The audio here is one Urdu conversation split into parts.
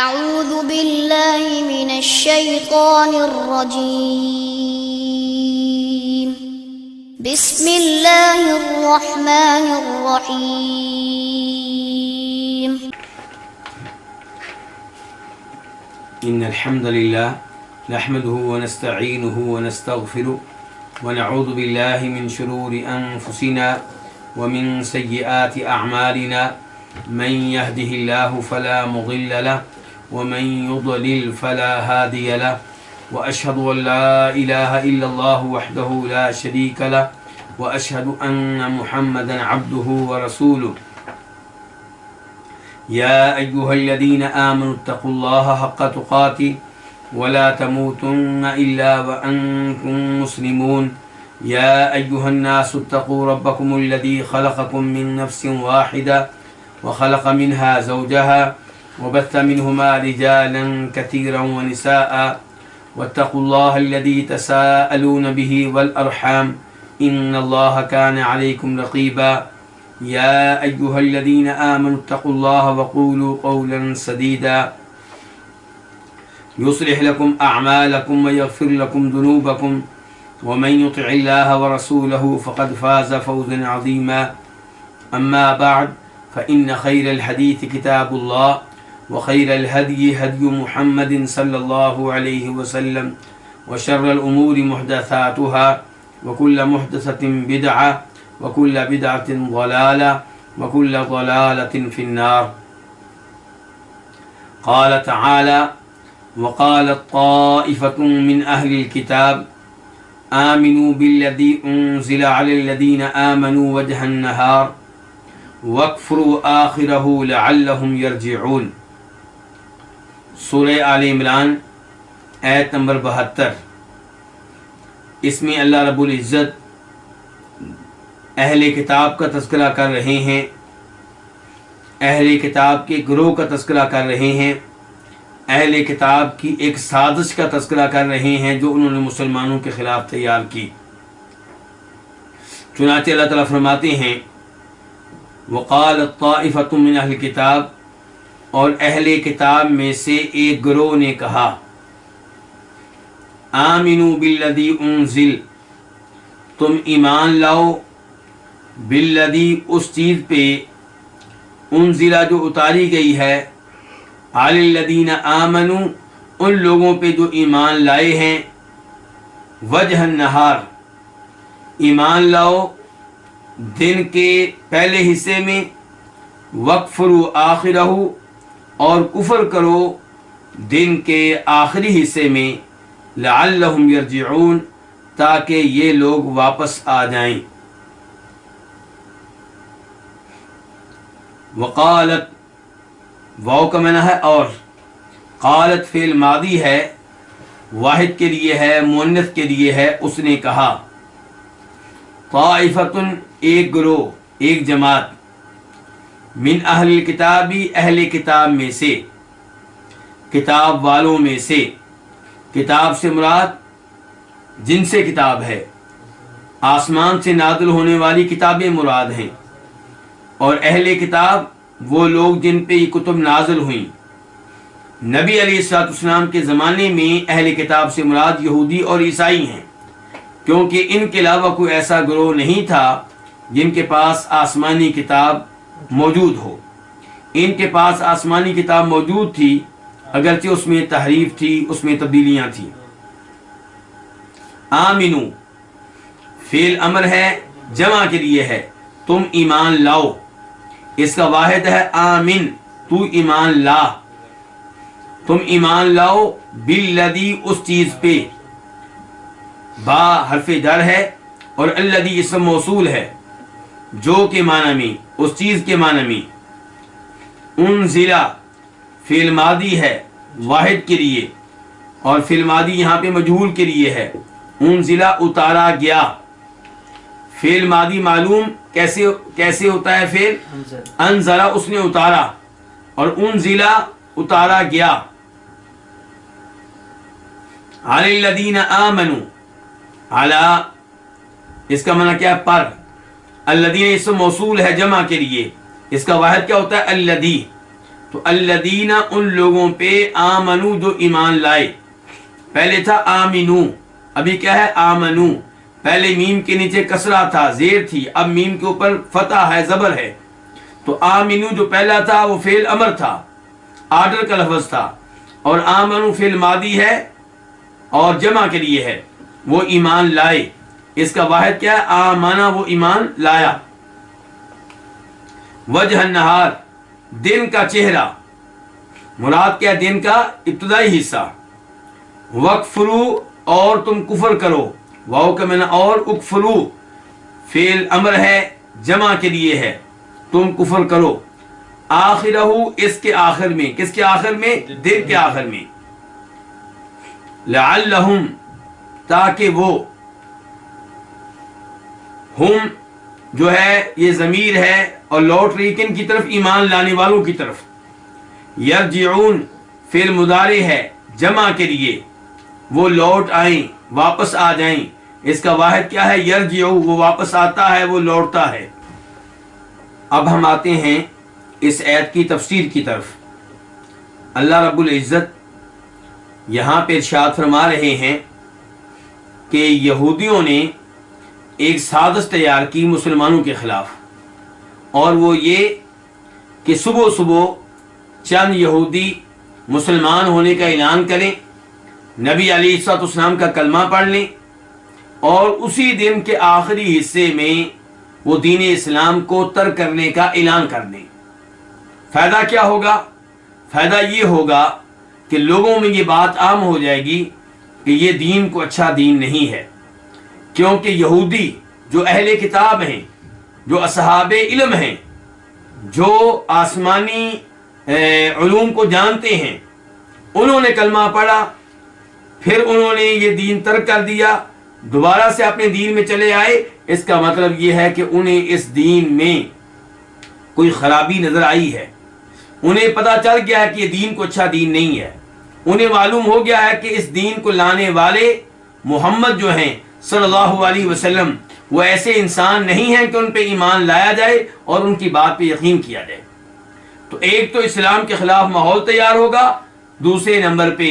أعوذ بالله من الشيطان الرجيم بسم الله الرحمن الرحيم إن الحمد لله نحمده ونستعينه ونستغفره ونعوذ بالله من شرور أنفسنا ومن سيئات أعمالنا من يهده الله فلا مضل له ومن يضلل فلا هادي له وأشهد أن لا إله إلا الله وحده لا شريك له وأشهد أن محمدا عبده ورسوله يا أيها الذين آمنوا اتقوا الله حق تقاته ولا تموتن إلا وأنتم مسلمون يا أيها الناس اتقوا ربكم الذي خلقكم من نفس واحدة وخلق منها زوجها وبث منهما رجالا كثيرا ونساء واتقوا الله الذي تساءلون به والأرحام إن الله كان عليكم رقيبا يا أيها الذين آمنوا اتقوا الله وقولوا قولا سديدا يصلح لكم أعمالكم ويغفر لكم ذنوبكم ومن يطع الله ورسوله فقد فاز فوزا عظيما أما بعد فإن خير الحديث كتاب الله وخير الهدي هدي محمد صلى الله عليه وسلم وشر الأمور محدثاتها وكل محدثة بدعة وكل بدعة ضلالة وكل ضلالة في النار. قال تعالى وقالت طائفة من أهل الكتاب آمنوا بالذي أنزل على الذين آمنوا وجه النهار وَاكْفُرُوا آخِرَهُ لَعَلَّهُمْ يَرْجِعُونَ. سورہ آل عمران آیت نمبر 72. اس میں اللہ رب العزت اہل کتاب کا تذکرہ کر رہے ہیں، اہل کتاب کے گروہ کا تذکرہ کر رہے ہیں، اہل کتاب کی ایک سازش کا تذکرہ کر رہے ہیں جو انہوں نے مسلمانوں کے خلاف تیار کی. چنانچہ اللہ تعالیٰ فرماتے ہیں وقالت طائفۃ من اہل کتاب، اور اہل کتاب میں سے ایک گروہ نے کہا آمنوا بالذی انزل، تم ایمان لاؤ بالذی، اس چیز پہ، انزلہ جو اتاری گئی ہے، علی الذین آمنوا، ان لوگوں پہ جو ایمان لائے ہیں، وجہ النہار، ایمان لاؤ دن کے پہلے حصے میں، وَاکْفُرُوا آخِرَہُ، اور کفر کرو دن کے آخری حصے میں، لَعَلَّهُمْ يَرْجِعُونَ، تاکہ یہ لوگ واپس آ جائیں. وقالت، واو کا معنی ہے اور، قالت فعل ماضی ہے، واحد کے لیے ہے، مؤنث کے لیے ہے، اس نے کہا. طائفتن، ایک گروہ، ایک جماعت، من اہل کتابی، اہل کتاب میں سے، کتاب والوں میں سے، کتاب سے مراد جن سے کتاب ہے، آسمان سے نازل ہونے والی کتابیں مراد ہیں، اور اہل کتاب وہ لوگ جن پہ یہ کتب نازل ہوئیں. نبی علیہ السلام کے زمانے میں اہل کتاب سے مراد یہودی اور عیسائی ہیں، کیونکہ ان کے علاوہ کوئی ایسا گروہ نہیں تھا جن کے پاس آسمانی کتاب موجود ہو. ان کے پاس آسمانی کتاب موجود تھی، اگرچہ اس میں تحریف تھی، اس میں تبدیلیاں تھیں. آمنو فعل امر ہے، جمع کے لیے ہے، تم ایمان لاؤ. اس کا واحد ہے آمن، تو ایمان لا، تم ایمان لاؤ بالذی، اس چیز پہ، با حرف جر ہے، اور الذی اسم موصول ہے، جو کے معنی میں، اس چیز کے معنی میں. انزلہ فعل ماضی ہے، واحد کے لیے، اور فعل ماضی یہاں پہ مجہول کے لیے ہے. انزلہ اتارا گیا، فعل ماضی معلوم کیسے ہوتا ہے فعل؟ انزلہ، اس نے اتارا، اور انزلہ اتارا گیا. علی الذین آمنوا، علی اس کا معنی کیا ہے؟ پر. الذین اسم موصول ہے جمع کے لیے، اس کا واحد کیا ہوتا ہے؟ الذی. تو الذین ان لوگوں پہ آمنو جو ایمان لائے. پہلے تھا آمنو، ابھی کیا ہے آمنو. پہلے میم کے نیچے کسرہ تھا، زیر تھی، اب میم کے اوپر فتح ہے، زبر ہے. تو آمنو جو پہلا تھا وہ فعل امر تھا، آرڈر کا لفظ تھا، اور آمنو فعل ماضی ہے اور جمع کے لیے ہے. وہ ایمان لائے، اس کا واحد کیا ہے؟ آمنا، وہ ایمان لایا. وجہ النہار، دن کا چہرہ، مراد کیا؟ دن کا ابتدائی حصہ. وکفرو، اور تم کفر کرو، واو کا معنی اور، اکفرو فعل امر ہے، جمع کے لیے ہے، تم کفر کرو. آخرہ، اس کے آخر میں، کس کے آخر میں؟ دن کے آخر میں. لعلہم، تاکہ وہ، ہم جو ہے یہ ضمیر ہے اور لوٹ رہی کن کی طرف؟ ایمان لانے والوں کی طرف. یرجعون فعل مضارع ہے، جمع کے لیے، وہ لوٹ آئیں، واپس آ جائیں. اس کا واحد کیا ہے؟ یرجعو، وہ واپس آتا ہے، وہ لوٹتا ہے. اب ہم آتے ہیں اس آیت کی تفسیر کی طرف. اللہ رب العزت یہاں پہ ارشاد فرما رہے ہیں کہ یہودیوں نے ایک سازش تیار کی مسلمانوں کے خلاف، اور وہ یہ کہ صبح صبح چند یہودی مسلمان ہونے کا اعلان کریں، نبی علیہ الصلوۃ والسلام کا کلمہ پڑھ لیں، اور اسی دن کے آخری حصے میں وہ دین اسلام کو ترک کرنے کا اعلان کر دیں. فائدہ کیا ہوگا؟ فائدہ یہ ہوگا کہ لوگوں میں یہ بات عام ہو جائے گی کہ یہ دین کو اچھا دین نہیں ہے، کیونکہ یہودی جو اہل کتاب ہیں، جو اصحاب علم ہیں، جو آسمانی علوم کو جانتے ہیں، انہوں نے کلمہ پڑھا، پھر انہوں نے یہ دین ترک کر دیا، دوبارہ سے اپنے دین میں چلے آئے. اس کا مطلب یہ ہے کہ انہیں اس دین میں کوئی خرابی نظر آئی ہے، انہیں پتا چل گیا ہے کہ یہ دین کو اچھا دین نہیں ہے. انہیں معلوم ہو گیا ہے کہ اس دین کو لانے والے محمد جو ہیں صلی اللہ علیہ وسلم، وہ ایسے انسان نہیں ہیں کہ ان پہ ایمان لایا جائے اور ان کی بات پہ یقین کیا جائے. تو ایک تو اسلام کے خلاف ماحول تیار ہوگا، دوسرے نمبر پہ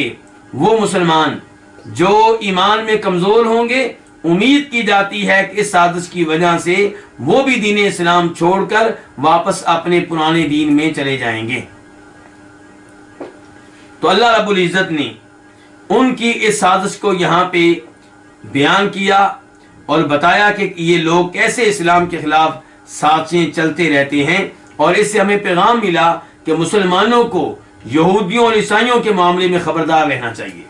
وہ مسلمان جو ایمان میں کمزور ہوں گے، امید کی جاتی ہے کہ اس سازش کی وجہ سے وہ بھی دین اسلام چھوڑ کر واپس اپنے پرانے دین میں چلے جائیں گے. تو اللہ رب العزت نے ان کی اس سازش کو یہاں پہ بیان کیا اور بتایا کہ یہ لوگ کیسے اسلام کے خلاف سازشیں چلتے رہتے ہیں. اور اس سے ہمیں پیغام ملا کہ مسلمانوں کو یہودیوں اور عیسائیوں کے معاملے میں خبردار رہنا چاہیے،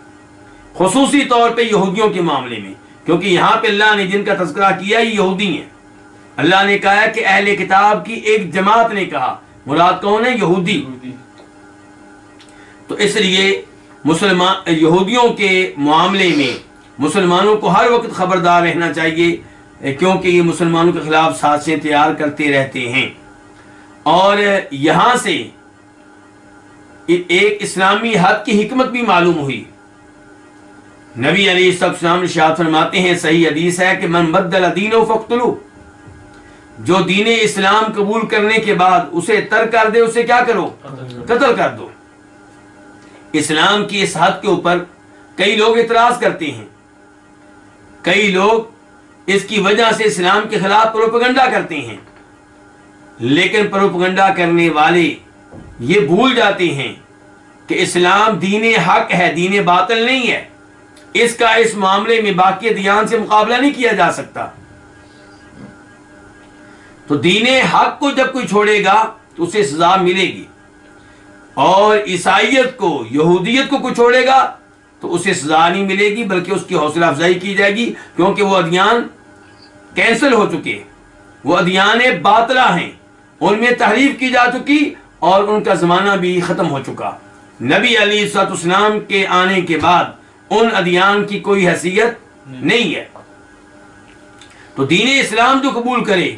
خصوصی طور پہ یہودیوں کے معاملے میں، کیونکہ یہاں پہ اللہ نے جن کا تذکرہ کیا یہ یہودی ہیں. اللہ نے کہا کہ اہل کتاب کی ایک جماعت نے کہا، مراد کون ہے؟ یہودی. تو اس لیے مسلمان یہودیوں کے معاملے میں مسلمانوں کو ہر وقت خبردار رہنا چاہیے، کیونکہ یہ مسلمانوں کے خلاف سازشیں تیار کرتے رہتے ہیں. اور یہاں سے ایک اسلامی حد کی حکمت بھی معلوم ہوئی. نبی علیہ السلام ارشاد فرماتے ہیں، صحیح حدیث ہے کہ من بدل دینہ فاقتلوہ، جو دین اسلام قبول کرنے کے بعد اسے ترک کر دے اسے کیا کرو؟ قتل کر دو. اسلام کی اس حد کے اوپر کئی لوگ اعتراض کرتے ہیں، کئی لوگ اس کی وجہ سے اسلام کے خلاف پروپیگنڈا کرتے ہیں، لیکن پروپیگنڈا کرنے والے یہ بھول جاتے ہیں کہ اسلام دین حق ہے، دین باطل نہیں ہے. اس کا اس معاملے میں باقی ادیان سے مقابلہ نہیں کیا جا سکتا. تو دین حق کو جب کوئی چھوڑے گا تو اسے سزا ملے گی، اور عیسائیت کو، یہودیت کو کوئی چھوڑے گا تو اسے سزا نہیں ملے گی، بلکہ اس کی حوصلہ افزائی کی جائے گی، کیونکہ وہ ادیان کینسل ہو چکے، وہ ادیان باطلہ ہیں، ان میں تحریف کی جا چکی اور ان کا زمانہ بھی ختم ہو چکا. نبی علیہ الصلوۃ والسلام کے آنے کے بعد ان ادیان کی کوئی حیثیت نہیں ہے. تو دین اسلام جو قبول کرے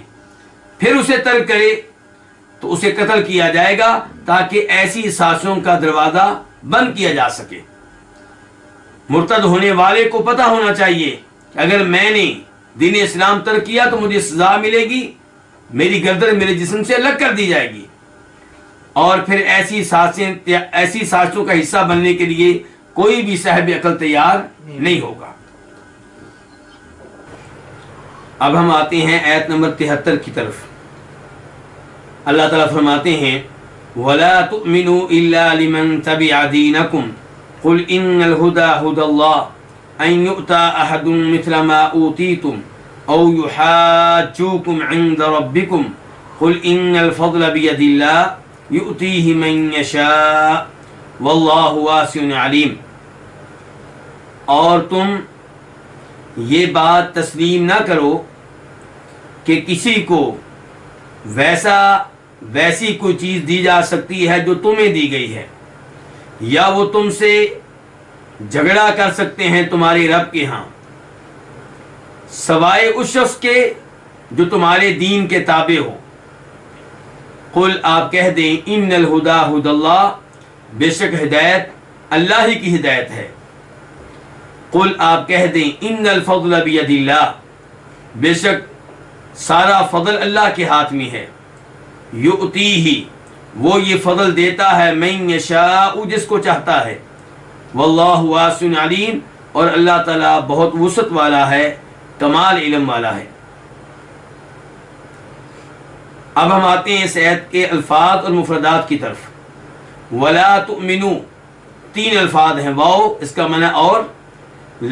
پھر اسے ترک کرے تو اسے قتل کیا جائے گا، تاکہ ایسی سازشوں کا دروازہ بند کیا جا سکے. مرتد ہونے والے کو پتہ ہونا چاہیے کہ اگر میں نے دین اسلام ترک کیا تو مجھے سزا ملے گی، میری گردن میرے جسم سے الگ کر دی جائے گی. اور پھر ایسی سازشوں کا حصہ بننے کے لیے کوئی بھی صاحب عقل تیار نہیں ہوگا۔ اب ہم آتے ہیں آیت نمبر 73 کی طرف۔ اللہ تعالیٰ فرماتے ہیں وَلَا تُؤْمِنُوا إِلَّا لِمَنْ تَبِعَ دِينَكُمْ قُلْ إِنَّ الْهُدَى هُدَى اللَّهِ أَنْ يُؤْتَى أَحَدٌ مِثْلَ مَا أُوتِيتُمْ أَوْ يُحَاجُّوكُمْ عِنْدَ رَبِّكُمْ قُلْ إِنَّ الْفَضْلَ بِيَدِ اللَّهِ يُؤْتِيهِ مَن يَشَاءُ وَاللَّهُ وَاسِعٌ عَلِيمٌ۔ اور تم یہ بات تسلیم نہ کرو کہ کسی کو ویسی کوئی چیز دی جا سکتی ہے جو تمہیں دی گئی ہے، یا وہ تم سے جھگڑا کر سکتے ہیں تمہارے رب کے ہاں سوائے اس شخص کے جو تمہارے دین کے تابع ہو۔ قل آپ کہہ دیں ان الہدا ہدی اللہ، بے شک ہدایت اللہ ہی کی ہدایت ہے۔ قل آپ کہہ دیں ان الفضل بید اللہ، بے شک سارا فضل اللہ کے ہاتھ میں ہے۔ یؤتیہ، وہ یہ فضل دیتا ہے، من یشاء، جس کو چاہتا ہے۔ واللہ واسع علیم، اور اللہ تعالیٰ بہت وسعت والا ہے، کمال علم والا ہے۔ اب ہم آتے ہیں اس آیت کے الفاظ اور مفردات کی طرف۔ ولا تؤمنوا، 3 الفاظ ہیں، واو اس کا معنی اور،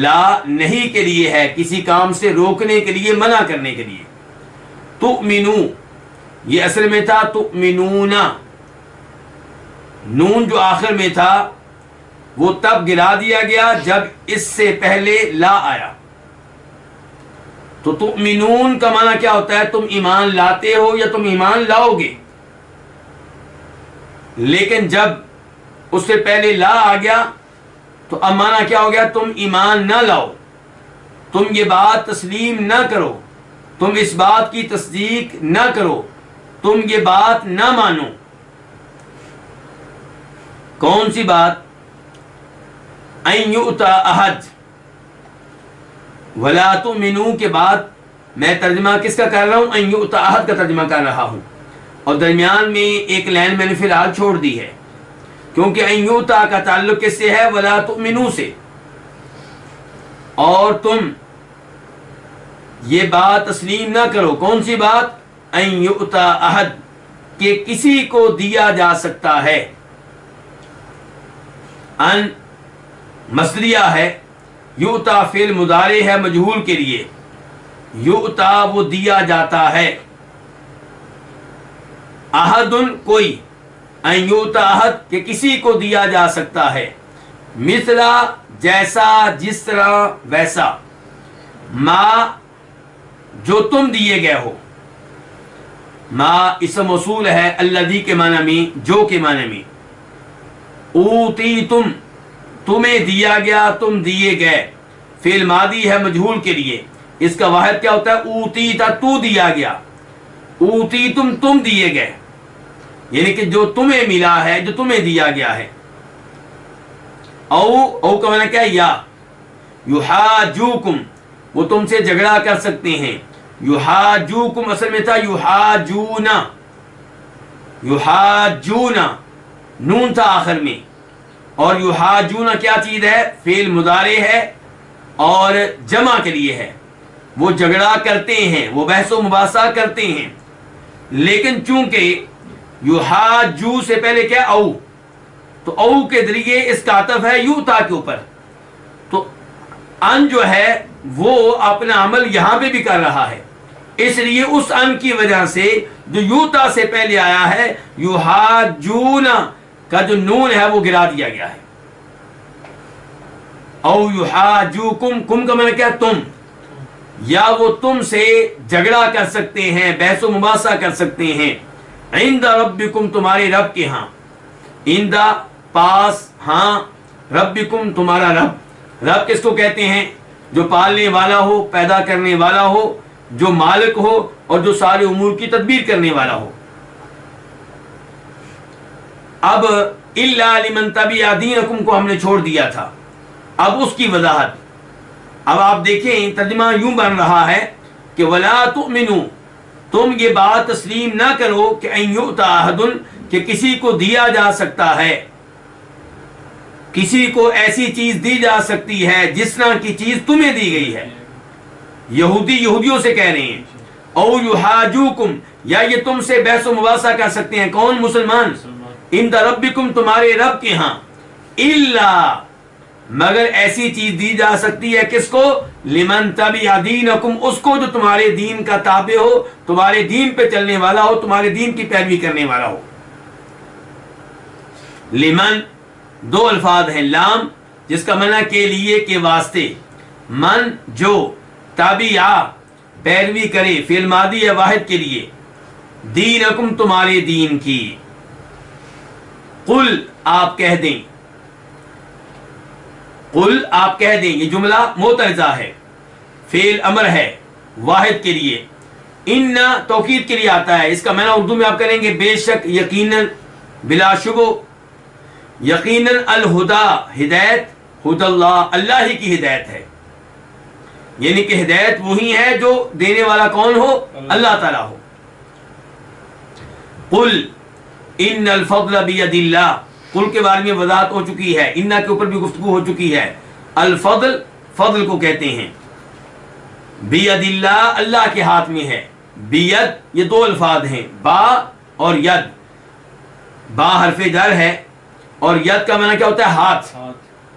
لا نہیں کے لیے ہے، کسی کام سے روکنے کے لیے، منع کرنے کے لیے۔ تؤمنوا یہ اصل میں تھا تؤمنون، نون جو آخر میں تھا وہ تب گرا دیا گیا جب اس سے پہلے لا آیا۔ تو تؤمنون کا معنی کیا ہوتا ہے؟ تم ایمان لاتے ہو یا تم ایمان لاؤ گے، لیکن جب اس سے پہلے لا آ گیا تو اب معنی کیا ہو گیا؟ تم ایمان نہ لاؤ، تم یہ بات تسلیم نہ کرو، تم اس بات کی تصدیق نہ کرو، تم یہ بات نہ مانو۔ کون سی بات؟ ان یؤتی احد، ولا تؤمنوا کے بعد میں ترجمہ کس کا کر رہا ہوں؟ ان یؤتی احد کا ترجمہ کر رہا ہوں، اور درمیان میں ایک لائن میں نے فی الحال چھوڑ دی ہے، کیونکہ ان یؤتی کا تعلق کس سے ہے؟ ولا تؤمنوا سے۔ اور تم یہ بات تسلیم نہ کرو، کون سی بات؟ ان یؤتی احد، کہ کسی کو دیا جا سکتا ہے۔ ان مصدریہ ہے، یؤتی فعل مضارع ہے مجہول کے لیے، یؤتی وہ دیا جاتا ہے، احد کوئی، ان یؤتی احد کہ کسی کو دیا جا سکتا ہے، مثلا جیسا، جس طرح، ویسا، ما جو تم دیے گئے ہو۔ ما اسم موصول ہے الذی کے معنی میں، جو کے معنی میں۔ اوتیتم تمہیں دیا گیا، تم دیے گئے، فعل ماضی ہے مجہول کے لیے، اس کا واحد کیا ہوتا ہے؟ اوتیتا تو دیا گیا، اوتیتم تم دیے گئے، یعنی کہ جو تمہیں ملا ہے، جو تمہیں دیا گیا ہے۔ او کا معنی کیا ہے؟ یا یحاجوکم، وہ تم سے جھگڑا کر سکتے ہیں۔ یحاجوکم اصل میں تھا یحاجونا، یحاجونا نون تھا آخر میں، اور یحاجونا کیا چیز ہے؟ فعل مضارع ہے اور جمع کے لیے ہے، وہ جھگڑا کرتے ہیں، وہ بحث و مباحثہ کرتے ہیں، لیکن چونکہ یحاجو سے پہلے کیا؟ او، تو او کے ذریعے اس کا عطف ہے یوتا کے اوپر، تو ان جو ہے وہ اپنا عمل یہاں پہ بھی کر رہا ہے، اس لیے اس ان کی وجہ سے جو یوتا سے پہلے آیا ہے، یحاجون کا جو نون ہے وہ گرا دیا گیا ہے۔ او یحاجوکم، کم کا معنی کیا؟ تم، یا وہ تم سے جھگڑا کر سکتے ہیں، بحث و مباحثہ کر سکتے ہیں، عند ربکم تمہارے رب کے ہاں، عند پاس، ہاں، ربکم تمہارا رب، رب کس کو کہتے ہیں؟ جو پالنے والا ہو، پیدا کرنے والا ہو، جو مالک ہو اور جو سارے امور کی تدبیر کرنے والا ہو۔ اب الا لمن تبع دینکم کو ہم نے چھوڑ دیا تھا، اب اس کی وضاحت۔ اب آپ دیکھیں ترجمہ یوں بن رہا ہے کہ ولا تؤمنوا، تم یہ بات تسلیم نہ کرو کہ ان یؤتی احد، کہ کسی کو دیا جا سکتا ہے، کسی کو ایسی چیز دی جا سکتی ہے جس طرح کی چیز تمہیں دی گئی ہے. یہودی یہودیوں سے کہہ رہے ہیں. او یحاجوکم، یا یہ تم سے بحث و مباحثہ کر سکتے ہیں. کون؟ مسلمان. عند ربکم، تمہارے رب کے ہاں. الا، مگر ایسی چیز دی جا سکتی ہے کس کو؟ لمن تبع دینکم، اس کو جو تمہارے دین کا تابع ہو، تمہارے دین پہ چلنے والا ہو، تمہارے دین کی پیروی کرنے والا ہو. لمن دو الفاظ ہیں. لام جس کا معنی کے لیے، کے واسطے. من جو، تابع پیروی کرے، فعل ماضی ہے واحد کے لیے. دینکم تمہارے دین کی. قل آپ کہہ دیں، قل آپ کہہ دیں. یہ جملہ معترضہ ہے، فعل امر ہے واحد کے لیے. ان توکید کے لیے آتا ہے. اس کا معنی اردو میں آپ کریں گے بے شک، یقیناً، بلا شبہ. یقیناً الہدا، ہدایت، ہد اللہ، اللہ ہی کی ہدایت ہے. یعنی کہ ہدایت وہی ہے جو دینے والا کون ہو؟ اللہ تعالیٰ ہو. قل ان الفضل بید اللہ، قل کے بارے میں وضاحت ہو چکی ہے، انہ کے اوپر بھی گفتگو ہو چکی ہے. الفضل، فضل کو کہتے ہیں. بید اللہ، اللہ کے ہاتھ میں ہے. بید یہ دو الفاظ ہیں، با اور ید. با حرف جر ہے اور ید کا معنی کیا ہوتا ہے؟ ہاتھ.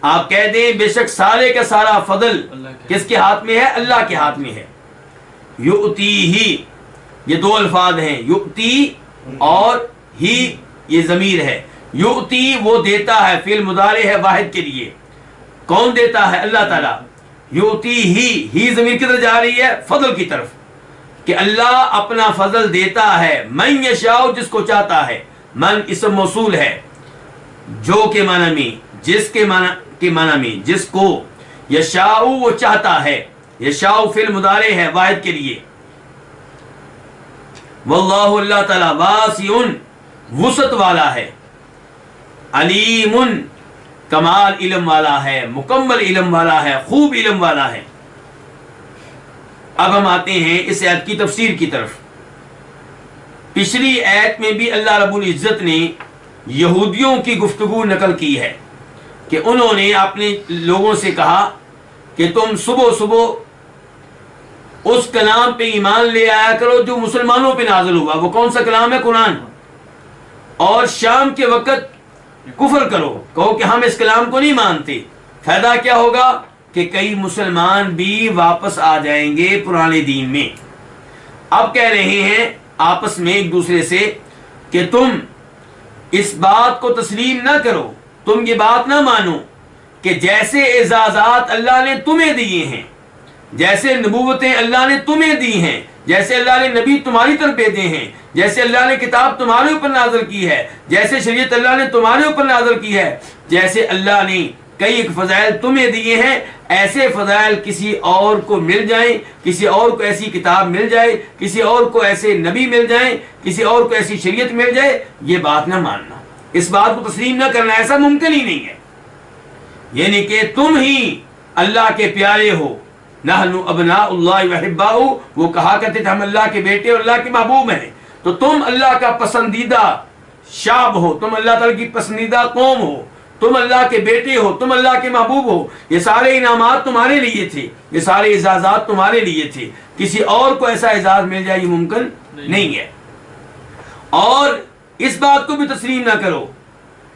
آپ کہہ دیں بے شک سارے کا سارا فضل کس کے ہاتھ میں ہے؟ اللہ کے ہاتھ میں ہے. یؤتیہ یہ دو الفاظ ہیں، یؤتی اور ہی یہ ضمیر ہے. یؤتی وہ دیتا ہے، فعل مضارع ہے واحد کے لیے. کون دیتا ہے؟ اللہ تعالیٰ. یؤتی ہی ضمیر کدھر جا رہی ہے؟ فضل کی طرف، کہ اللہ اپنا فضل دیتا ہے. من یشاء جس کو چاہتا ہے. من اسم موصول ہے، جو کے معنی میں، جس کے معنی میں، جس کو. یشاء وہ چاہتا ہے. یشاء فعل مضارع ہے واحد کے لیے. واللہ اللہ تعالی واسع وسعت والا ہے. علیم کمال علم والا ہے، مکمل علم والا ہے، خوب علم والا ہے. اب ہم آتے ہیں اس آیت کی تفسیر کی طرف. پچھلی آیت میں بھی اللہ رب العزت نے یہودیوں کی گفتگو نقل کی ہے کہ انہوں نے اپنے لوگوں سے کہا کہ تم صبح صبح اس کلام پہ ایمان لے آیا کرو جو مسلمانوں پہ نازل ہوا. وہ کون سا کلام ہے؟ قرآن. اور شام کے وقت کفر کرو، کہو کہ ہم اس کلام کو نہیں مانتے. فائدہ کیا ہوگا؟ کہ کئی مسلمان بھی واپس آ جائیں گے پرانے دین میں. اب کہہ رہے ہیں آپس میں ایک دوسرے سے کہ تم اس بات کو تسلیم نہ کرو، تم یہ بات نہ مانو کہ جیسے اعزازات اللہ نے تمہیں دیے ہیں، جیسے نبوتیں اللہ نے تمہیں دی ہیں، جیسے اللہ نے نبی تمہاری طرف بھیجے ہیں، جیسے اللہ نے کتاب تمہارے اوپر نازل کی ہے، جیسے شریعت اللہ نے تمہارے اوپر نازل کی ہے، جیسے اللہ نے کئی ایک فضائل تمہیں دیے ہیں، ایسے فضائل کسی اور کو مل جائیں، کسی اور کو ایسی کتاب مل جائے، کسی اور کو ایسے نبی مل جائیں، کسی اور کو ایسی شریعت مل جائے، یہ بات نہ ماننا، اس بات کو تسلیم نہ کرنا. ایسا ممکن ہی نہیں ہے. یعنی کہ تم ہی اللہ کے پیارے ہو. نحن ابناء اللہ وحباؤ، وہ کہا کرتے تھے ہم اللہ کے بیٹے اور اللہ کے محبوب ہیں. تو تم اللہ کا پسندیدہ شعب ہو، تم اللہ تعالیٰ کی پسندیدہ قوم ہو، تم اللہ کے بیٹے ہو، تم اللہ کے محبوب ہو. یہ سارے انعامات تمہارے لیے تھے، یہ سارے اعزازات تمہارے لیے تھے. کسی اور کو ایسا اعزاز مل جائے یہ ممکن نہیں ہے. اور اس بات کو بھی تسلیم نہ کرو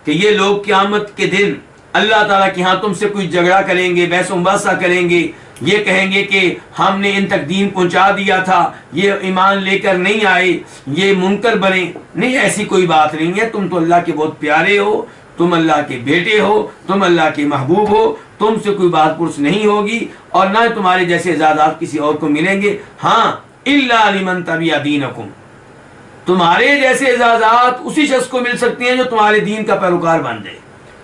کہ یہ لوگ قیامت کے دن اللہ تعالیٰ کے ہاں تم سے کوئی جھگڑا کریں گے، بحث و مباحثہ کریں گے، یہ کہیں گے کہ ہم نے ان تک دین پہنچا دیا تھا، یہ ایمان لے کر نہیں آئے، یہ منکر بنے. نہیں، ایسی کوئی بات نہیں ہے. تم تو اللہ کے بہت پیارے ہو، تم اللہ کے بیٹے ہو، تم اللہ کے محبوب ہو، تم سے کوئی بات پرس نہیں ہوگی اور نہ تمہارے جیسے اعزازات کسی اور کو ملیں گے. ہاں الا لمن تبع دینکم، تمہارے جیسے اعزازات اسی شخص کو مل سکتے ہیں جو تمہارے دین کا پیروکار بن جائے،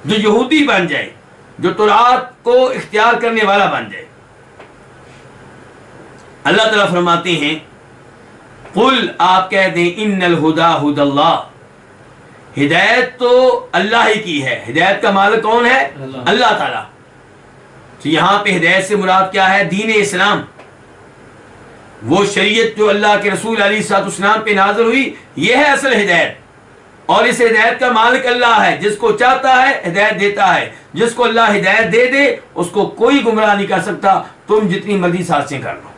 جو یہودی بن جائے، جو تورات کو اختیار کرنے والا بن جائے. اللہ تعالیٰ فرماتے ہیں قل آپ کہہ دیں ان الہدا ہد اللہ، ہدایت تو اللہ ہی کی ہے. ہدایت کا مالک کون ہے؟ اللہ تعالیٰ. تو یہاں پہ ہدایت سے مراد کیا ہے؟ دین اسلام، وہ شریعت جو اللہ کے رسول علیہ الصلوۃ والسلام پہ نازل ہوئی، یہ ہے اصل ہدایت. اور اس ہدایت کا مالک اللہ ہے، جس کو چاہتا ہے ہدایت دیتا ہے، جس کو اللہ ہدایت دے دے اس کو کوئی گمراہ نہیں کر سکتا، تم جتنی مرضی سازشیں کر لو،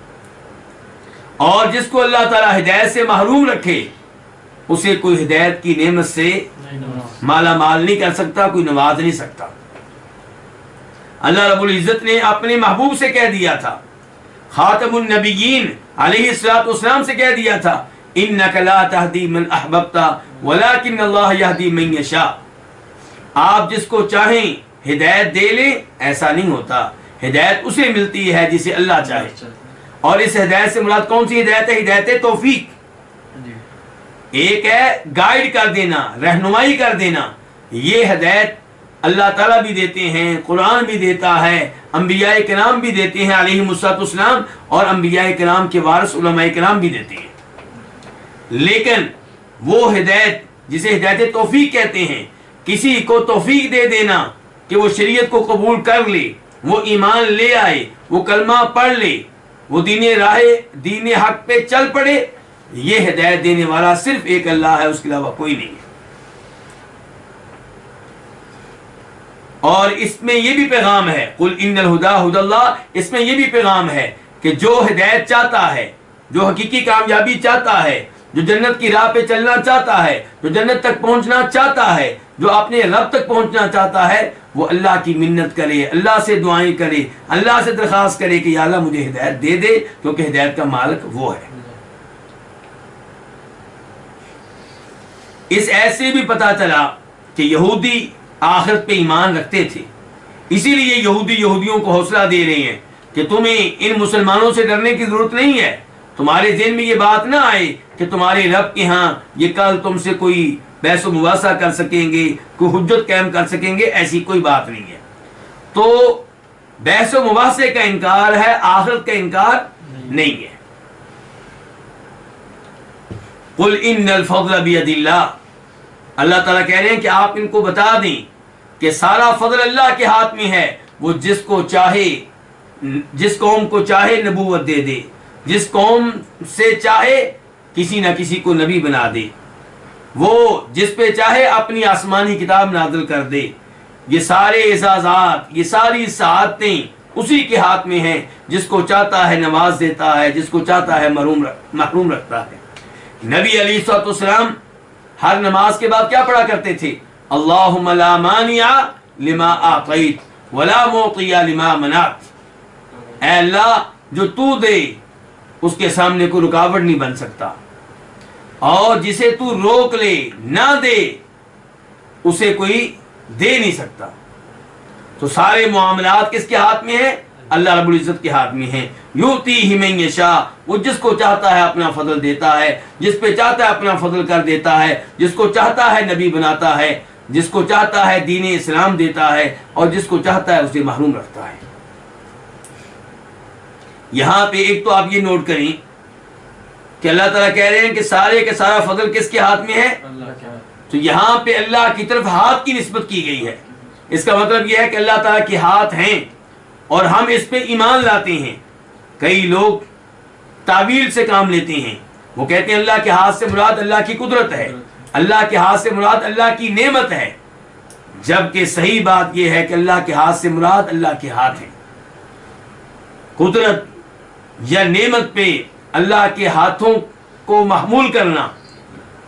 اور جس کو اللہ تعالیٰ ہدایت سے محروم رکھے اسے کوئی ہدایت کی نعمت سے مالا مال نہیں کر سکتا، کوئی نواز نہیں سکتا۔ اللہ رب العزت نے اپنے محبوب سے کہہ دیا تھا، خاتم النبیین علیہ الصلوۃ والسلام سے کہہ دیا تھا، انک لا تہدی من احببت ولکن اللہ یہدی من یشاء، آپ جس کو چاہیں ہدایت دے لیں، ایسا نہیں ہوتا، ہدایت اسے ملتی ہے جسے اللہ چاہے۔ اور اس ہدایت سے مراد کون سی ہدایت ہے؟ ہدایت توفیق۔ ایک ہے گائیڈ کر دینا، رہنمائی کر دینا، یہ ہدایت اللہ تعالیٰ بھی دیتے ہیں، قرآن بھی دیتا ہے، انبیاء کرام بھی دیتے ہیں علیہم السلام، اور انبیاء کرام کے وارث علماء کرام بھی دیتے ہیں۔ لیکن وہ ہدایت جسے ہدایت توفیق کہتے ہیں، کسی کو توفیق دے دینا کہ وہ شریعت کو قبول کر لے، وہ ایمان لے آئے، وہ کلمہ پڑھ لے، وہ دین حق پہ چل پڑے، یہ ہدایت دینے والا صرف ایک اللہ ہے، اس کے علاوہ کوئی نہیں ہے۔ اور اس میں یہ بھی پیغام ہے، قل ان الہدی ھدی اللہ، اس میں یہ بھی پیغام ہے کہ جو ہدایت چاہتا ہے، جو حقیقی کامیابی چاہتا ہے، جو جنت کی راہ پہ چلنا چاہتا ہے، جو جنت تک پہنچنا چاہتا ہے، جو اپنے رب تک پہنچنا چاہتا ہے، وہ اللہ کی منت کرے، اللہ سے دعائیں کرے، اللہ سے درخواست کرے کہ یا اللہ مجھے ہدایت دے دے، کیونکہ ہدایت کا مالک وہ ہے۔ اس ایسے بھی پتا چلا کہ یہودی آخرت پہ ایمان رکھتے تھے، اسی لیے یہودیوں کو حوصلہ دے رہے ہیں کہ تمہیں ان مسلمانوں سے ڈرنے کی ضرورت نہیں ہے، تمہارے ذہن میں یہ بات نہ آئے کہ تمہارے رب کے ہاں یہ کل تم سے کوئی بحث و مباحثہ کر سکیں گے، کوئی حجت قائم کر سکیں گے، ایسی کوئی بات نہیں ہے۔ تو بحث و مباحثے کا انکار ہے، آخرت کا انکار نہیں ہے۔ قل ان الفضل بید اللہ، اللہ تعالیٰ کہہ رہے ہیں کہ آپ ان کو بتا دیں کہ سارا فضل اللہ کے ہاتھ میں ہے، وہ جس کو چاہے، جس قوم کو چاہے نبوت دے دے، جس قوم سے چاہے کسی نہ کسی کو نبی بنا دے، وہ جس پہ چاہے اپنی آسمانی کتاب نازل کر دے۔ یہ سارے اعزازات، یہ ساری سعادتیں اسی کے ہاتھ میں ہیں، جس کو چاہتا ہے نواز دیتا ہے، جس کو چاہتا ہے محروم رکھتا ہے۔ نبی علیہ الصلوۃ والسلام ہر نماز کے بعد کیا پڑھا کرتے تھے؟ اللہم لا مانع لما اعطیت ولا معطی لما منعت، اے اللہ جو تو دے اس کے سامنے کوئی رکاوٹ نہیں بن سکتا، اور جسے تو روک لے نہ دے اسے کوئی دے نہیں سکتا۔ تو سارے معاملات کس کے ہاتھ میں ہیں؟ اللہ رب العزت کے ہاتھ میں ہیں۔ یؤتیہ من یشاء، وہ جس کو چاہتا ہے اپنا فضل دیتا ہے، جس پہ چاہتا ہے اپنا فضل کر دیتا ہے، جس کو چاہتا ہے نبی بناتا ہے، جس کو چاہتا ہے دین اسلام دیتا ہے، اور جس کو چاہتا ہے اسے محروم رکھتا ہے۔ یہاں پہ ایک تو آپ یہ نوٹ کریں کہ اللہ تعالیٰ کہہ رہے ہیں کہ سارے کا سارا فضل کس کے ہاتھ میں ہے؟ تو یہاں پہ اللہ کی طرف ہاتھ کی نسبت کی گئی ہے، اس کا مطلب یہ ہے کہ اللہ تعالیٰ کے ہاتھ ہیں اور ہم اس پہ ایمان لاتے ہیں۔ کئی لوگ تعویل سے کام لیتے ہیں، وہ کہتے ہیں اللہ کے ہاتھ سے مراد اللہ کی قدرت ہے، اللہ کے ہاتھ سے مراد اللہ کی نعمت ہے، جبکہ صحیح بات یہ ہے کہ اللہ کے ہاتھ سے مراد اللہ کے ہاتھ ہیں۔ قدرت یا نعمت پہ اللہ کے ہاتھوں کو محمول کرنا،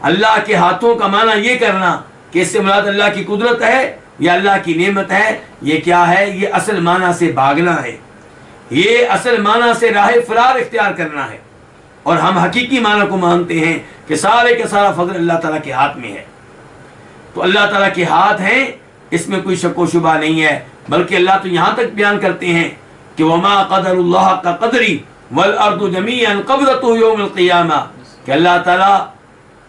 اللہ کے ہاتھوں کا معنی یہ کرنا کہ اس سے مراد اللہ کی قدرت ہے یا اللہ کی نعمت ہے، یہ کیا ہے؟ یہ اصل معنی سے بھاگنا ہے، یہ اصل معنی سے راہ فرار اختیار کرنا ہے، اور ہم حقیقی معنی کو مانتے ہیں کہ سارے کا سارا فضل اللہ تعالیٰ کے ہاتھ میں ہے۔ تو اللہ تعالیٰ کے ہاتھ ہیں، اس میں کوئی شک و شبہ نہیں ہے، بلکہ اللہ تو یہاں تک بیان کرتے ہیں کہ وما قدر اللہ کا قدری والارض جمیعا قبضتہ یوم القیامہ، کہ اللہ تعالیٰ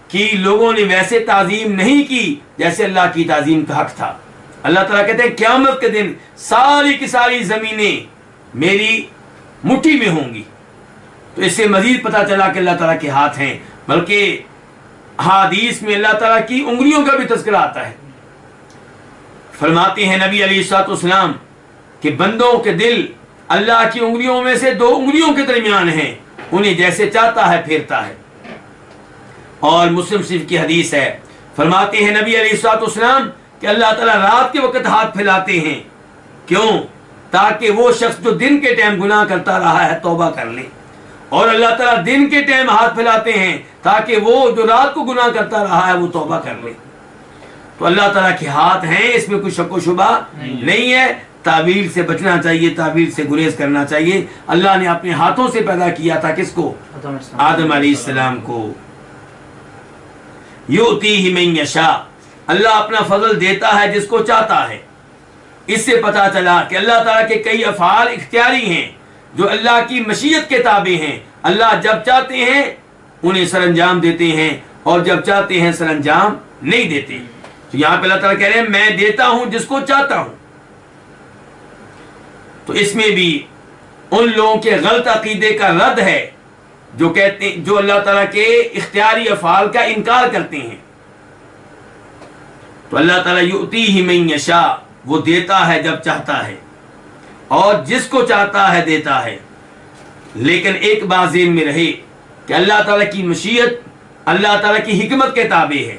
کی لوگوں نے ویسے تعظیم نہیں کی جیسے اللہ کی تعظیم کا حق تھا۔ اللہ تعالیٰ کہتے ہیں قیامت کے دن ساری کی ساری زمینیں میری مٹھی میں ہوں گی۔ تو اس سے مزید پتہ چلا کہ اللہ تعالیٰ کے ہاتھ ہیں، بلکہ حدیث میں اللہ تعالیٰ کی انگلیوں کا بھی تذکرہ آتا ہے۔ فرماتے ہیں نبی علیہ الصلوۃ والسلام کہ بندوں کے دل اللہ کی انگلیوں میں سے 2 انگلیوں کے درمیان ہیں، انہیں جیسے چاہتا ہے پھیرتا ہے۔ اور مسلم شریف کی حدیث ہے، فرماتے ہیں نبی علیہ الصلوۃ والسلام کہ اللہ تعالیٰ رات کے وقت ہاتھ پھیلاتے ہیں، کیوں؟ تاکہ وہ شخص جو دن کے ٹائم گناہ کرتا رہا ہے توبہ کر لے، اور اللہ تعالیٰ دن کے ٹائم ہاتھ پھیلاتے ہیں تاکہ وہ جو رات کو گناہ کرتا رہا ہے وہ توبہ کر لے۔ تو اللہ تعالیٰ کے ہاتھ ہیں، اس میں کوئی شک و شبہ نہیں ہے۔ تعویل سے بچنا چاہیے، تعویل سے گریز کرنا چاہیے۔ اللہ نے اپنے ہاتھوں سے پیدا کیا تھا کس کو؟ آدم علیہ السلام کو۔ یؤتیہ من یشاء، اللہ اپنا فضل دیتا ہے جس کو چاہتا ہے۔ اس سے پتہ چلا کہ اللہ تعالیٰ کے کئی افعال اختیاری ہیں جو اللہ کی مشیت کے تابع ہیں۔ اللہ جب چاہتے ہیں انہیں سر انجام دیتے ہیں اور جب چاہتے ہیں سر انجام نہیں دیتے۔ تو یہاں پہ اللہ تعالیٰ کہہ رہے ہیں میں دیتا ہوں جس کو چاہتا ہوں۔ تو اس میں بھی ان لوگوں کے غلط عقیدے کا رد ہے جو کہتے ہیں، جو اللہ تعالیٰ کے اختیاری افعال کا انکار کرتے ہیں۔ تو اللہ تعالیٰ یؤتیہ من یشاء، وہ دیتا ہے جب چاہتا ہے اور جس کو چاہتا ہے دیتا ہے۔ لیکن ایک بات ذہن میں رہے کہ اللہ تعالیٰ کی مشیت اللہ تعالیٰ کی حکمت کے تابع ہے۔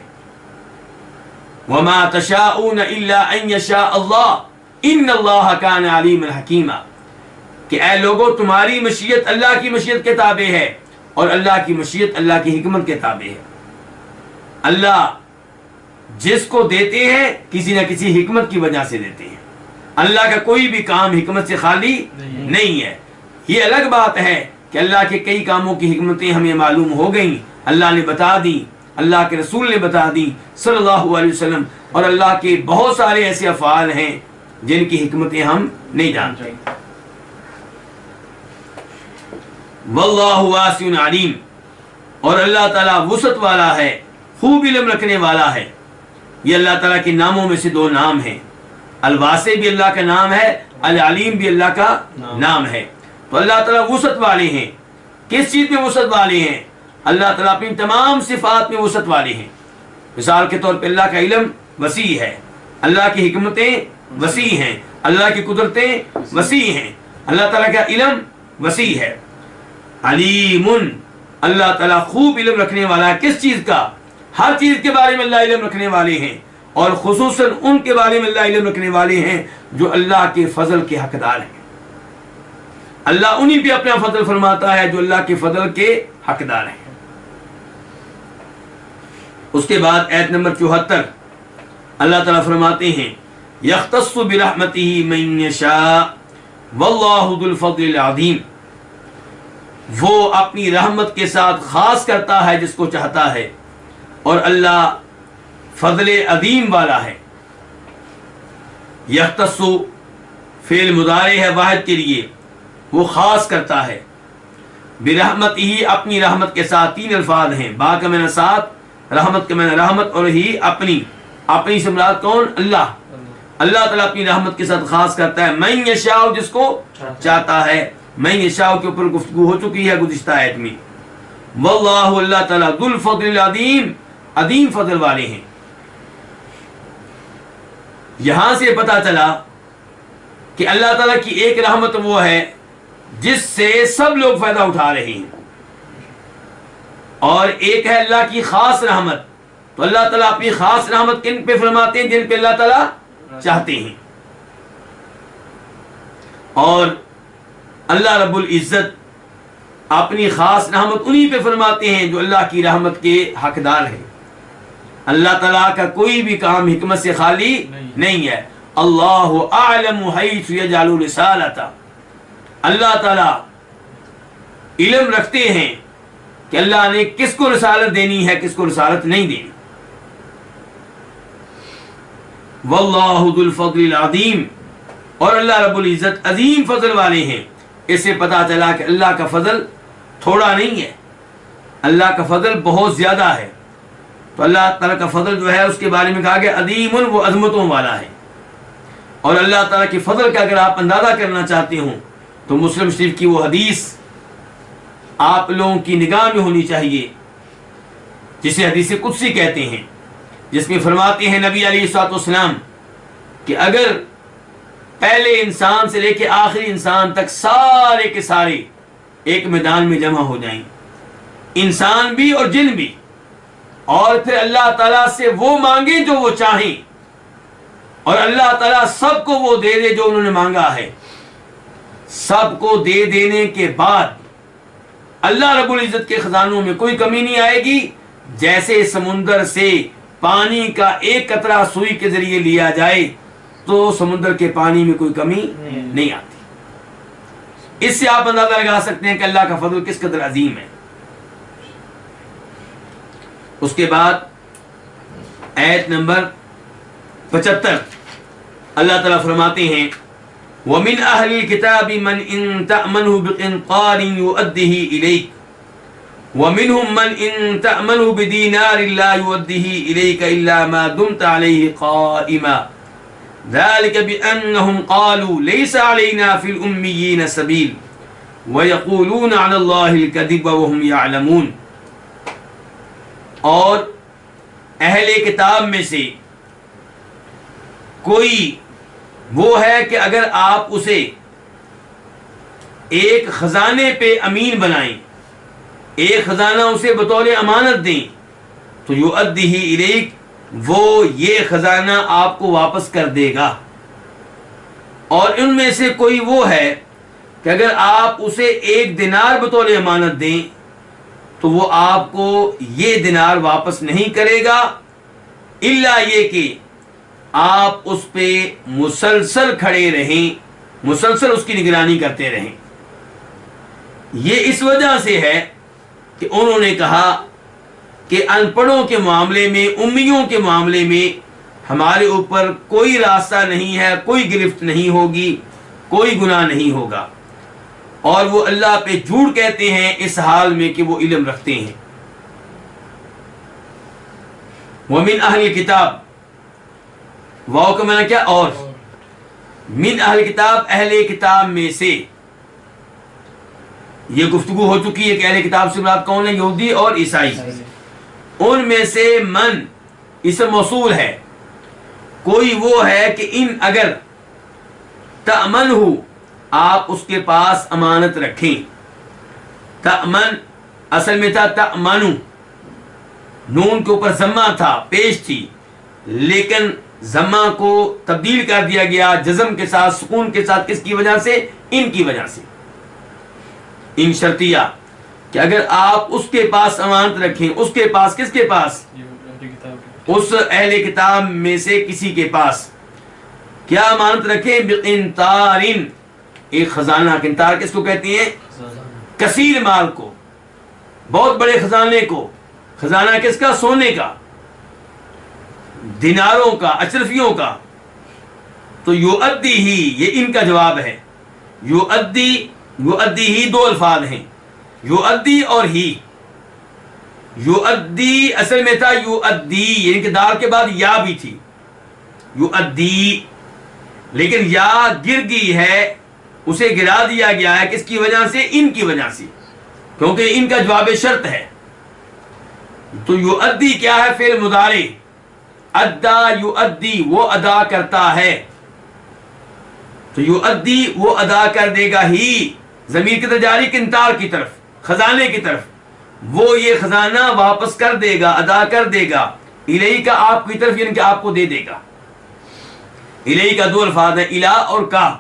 وما تشاءون الا ان یشاء اللہ ان اللہ کان علیما حکیما، کہ اے لوگو تمہاری مشیت اللہ کی مشیت کے تابع ہے اور اللہ کی مشیت اللہ کی حکمت کے تابع ہے۔ اللہ جس کو دیتے ہیں کسی نہ کسی حکمت کی وجہ سے دیتے ہیں۔ اللہ کا کوئی بھی کام حکمت سے خالی نہیں ہے۔ یہ الگ بات ہے کہ اللہ کے کئی کاموں کی حکمتیں ہمیں معلوم ہو گئیں، اللہ نے بتا دی، اللہ کے رسول نے بتا دی صلی اللہ علیہ وسلم، اور اللہ کے بہت سارے ایسے افعال ہیں جن کی حکمتیں ہم نہیں جانتے۔ واللہ واسع علیم، اور اللہ تعالیٰ وسعت والا ہے، خوب علم رکھنے والا ہے۔ یہ اللہ تعالیٰ کے ناموں میں سے دو نام ہیں، الواسع بھی اللہ کا نام ہے، العلیم بھی اللہ کا نام ہے۔ تو اللہ تعالیٰ وسعت والے ہیں۔ کس چیز میں وسعت والے ہیں؟ اللہ تعالیٰ اپنی تمام صفات میں وسعت والے ہیں۔ مثال کے طور پہ اللہ کا علم وسیع ہے، اللہ کی حکمتیں وسیع ہیں، اللہ کی قدرتیں وسیع ہیں، اللہ تعالیٰ کا علم وسیع ہے۔ علیم، اللہ تعالیٰ خوب علم رکھنے والا ہے۔ کس چیز کا؟ ہر چیز کے بارے میں اللہ علم رکھنے والے ہیں، اور خصوصاً ان کے بارے میں اللہ علم رکھنے والے ہیں جو اللہ کے فضل کے حقدار ہیں۔ اللہ انہی پہ اپنا فضل فرماتا ہے جو اللہ کے فضل کے حقدار ہیں۔ اس کے بعد آیت نمبر 74 اللہ تعالیٰ فرماتے ہیں یختص برحمتہ من یشاء واللہ ذو الفضل العظیم، وہ اپنی رحمت کے ساتھ خاص کرتا ہے جس کو چاہتا ہے اور اللہ فضل عظیم والا ہے۔ یختص فعل مضارع ہے واحد کے لیے، وہ خاص کرتا ہے، برحمت ہی اپنی رحمت کے ساتھ۔ تین الفاظ ہیں، با کا معنی ساتھ، رحمت کا معنی رحمت، اور ہی اپنی۔ اپنی سے مراد کون؟ اللہ۔ اللہ تعالیٰ اپنی رحمت کے ساتھ خاص کرتا ہے، من یشاء جس کو چاہتا ہے۔ من یشاء کے اوپر گفتگو ہو چکی ہے گزشتہ آیت میں۔ واللہ، اللہ تعالیٰ، ذو الفضل العظیم، عظیم فضل والے ہیں۔ یہاں سے پتہ چلا کہ اللہ تعالیٰ کی ایک رحمت وہ ہے جس سے سب لوگ فائدہ اٹھا رہے ہیں، اور ایک ہے اللہ کی خاص رحمت۔ تو اللہ تعالیٰ اپنی خاص رحمت کن پہ فرماتے ہیں؟ جن پہ اللہ تعالیٰ چاہتے ہیں، اور اللہ رب العزت اپنی خاص رحمت انہی پہ فرماتے ہیں جو اللہ کی رحمت کے حقدار ہیں۔ اللہ تعالیٰ کا کوئی بھی کام حکمت سے خالی نہیں ہے۔ اللہ اعلم حیث یجعل رسالتہ، اللہ تعالیٰ علم رکھتے ہیں کہ اللہ نے کس کو رسالت دینی ہے، کس کو رسالت نہیں دینی۔ واللہ ذو الفضل العظیم، اور اللہ رب العزت عظیم فضل والے ہیں۔ اس سے پتہ چلا کہ اللہ کا فضل تھوڑا نہیں ہے، اللہ کا فضل بہت زیادہ ہے۔ تو اللہ تعالیٰ کا فضل جو ہے اس کے بارے میں کہا گیا عظیم، وہ عظمتوں والا ہے۔ اور اللہ تعالیٰ کے فضل کا اگر آپ اندازہ کرنا چاہتے ہوں تو مسلم شریف کی وہ حدیث آپ لوگوں کی نگاہ میں ہونی چاہیے جسے حدیث قدسی کہتے ہیں، جس میں فرماتے ہیں نبی علیہ الصلوۃ والسلام کہ اگر پہلے انسان سے لے کے آخری انسان تک سارے کے سارے ایک میدان میں جمع ہو جائیں، انسان بھی اور جن بھی، اور پھر اللہ تعالیٰ سے وہ مانگیں جو وہ چاہیں، اور اللہ تعالیٰ سب کو وہ دے دے جو انہوں نے مانگا ہے۔ سب کو دے دینے کے بعد اللہ رب العزت کے خزانوں میں کوئی کمی نہیں آئے گی، جیسے سمندر سے پانی کا ایک قطرہ سوئی کے ذریعے لیا جائے تو سمندر کے پانی میں کوئی کمی نہیں آتی۔ اس سے آپ اندازہ لگا سکتے ہیں کہ اللہ کا فضل کس قدر عظیم ہے۔ اس کے بعد آیت نمبر 75 اللہ تعالیٰ فرماتے ہیں وَمِنْ أَهْلِ الْكِتَابِ مَنْ إِن تَأْمَنْهُ بِقِنْطَارٍ يُؤَدِّهِ إِلَيْكَ وَمِنْهُمْ مَنْ إِن تَأْمَنْهُ بِدِينَارٍ لَا يُؤَدِّهِ إِلَيْكَ إِلَّا مَا دُمْتَ عَلَيْهِ قَائِمًا ذَلِكَ بِأَنَّهُمْ قَالُوا لَيْسَ عَلَيْنَا فِي الْأُمِّيِّينَ سَبِيلٌ وَيَقُولُونَ عَلَى اللَّهِ الْكَذِبَ وَهُمْ يَعْلَمُونَ۔ اور اہل کتاب میں سے کوئی وہ ہے کہ اگر آپ اسے ایک خزانے پہ امین بنائیں، ایک خزانہ اسے بطور امانت دیں تو یؤدیہ الیک، وہ یہ خزانہ آپ کو واپس کر دے گا۔ اور ان میں سے کوئی وہ ہے کہ اگر آپ اسے ایک دینار بطور امانت دیں تو وہ آپ کو یہ دینار واپس نہیں کرے گا، الا یہ کہ آپ اس پہ مسلسل کھڑے رہیں، مسلسل اس کی نگرانی کرتے رہیں۔ یہ اس وجہ سے ہے کہ انہوں نے کہا کہ ان پڑھوں کے معاملے میں، امیوں کے معاملے میں ہمارے اوپر کوئی راستہ نہیں ہے، کوئی گرفت نہیں ہوگی، کوئی گناہ نہیں ہوگا، اور وہ اللہ پہ جھوٹ کہتے ہیں اس حال میں کہ وہ علم رکھتے ہیں۔ وَمِنْ أَهْلِ الْكِتَابِ، واو کا معنی کیا؟ اور من اہل کتاب، اہل کتاب میں سے، یہ گفتگو ہو چکی ہے کہ اہل کتاب سے مراد کون ہے؟ یہودی اور عیسائی۔ ان میں سے من اسم موصول ہے، کوئی وہ ہے کہ ان اگر تأمن ہو، آپ اس کے پاس امانت رکھیں۔ تأمن اصل میں تھا تأمنو، نون کے اوپر ضمہ تھا، پیش تھی، لیکن ضمہ کو تبدیل کر دیا گیا جزم کے ساتھ، سکون کے ساتھ، کس کی وجہ سے؟ ان کی وجہ سے، ان شرطیہ، کہ اگر آپ اس کے پاس امانت رکھیں، اس کے پاس، کس کے پاس؟ اس اہل کتاب میں سے کسی کے پاس کیا امانت رکھیں؟ بقنطار، ایک خزانہ۔ قنطار کس کو کہتی ہیں؟ کثیر مال کو، بہت بڑے خزانے کو۔ خزانہ کس کا؟ سونے کا، دیناروں کا، اشرفیوں کا۔ تو یؤدی ہی، یہ ان کا جواب ہے۔ یؤدی، یؤدی ہی دو الفاظ ہیں، یؤدی اور ہی۔ یؤدی اصل میں تھا یؤدی، یعنی کہ دال کے بعد یا بھی تھی، یؤدی، لیکن یا گر گئی ہے، اسے گرا دیا گیا ہے، کس کی وجہ سے؟ ان کی وجہ سے، کیونکہ ان کا جواب شرط ہے۔ تو یؤدی کیا ہے؟ فعل مضارع، ادا یؤدی، وہ ادا کرتا ہے، تو یؤدی وہ ادا کر دے گا ہی، ضمیر کی طرف جاری، قنطار کی طرف، خزانے کی طرف، وہ یہ خزانہ واپس کر دے گا، ادا کر دے گا، الیہ کا آپ کی طرف، یعنی کہ آپ کو دے دے گا۔ الیہ کا دو الفاظ ہیں، الہ اور کا۔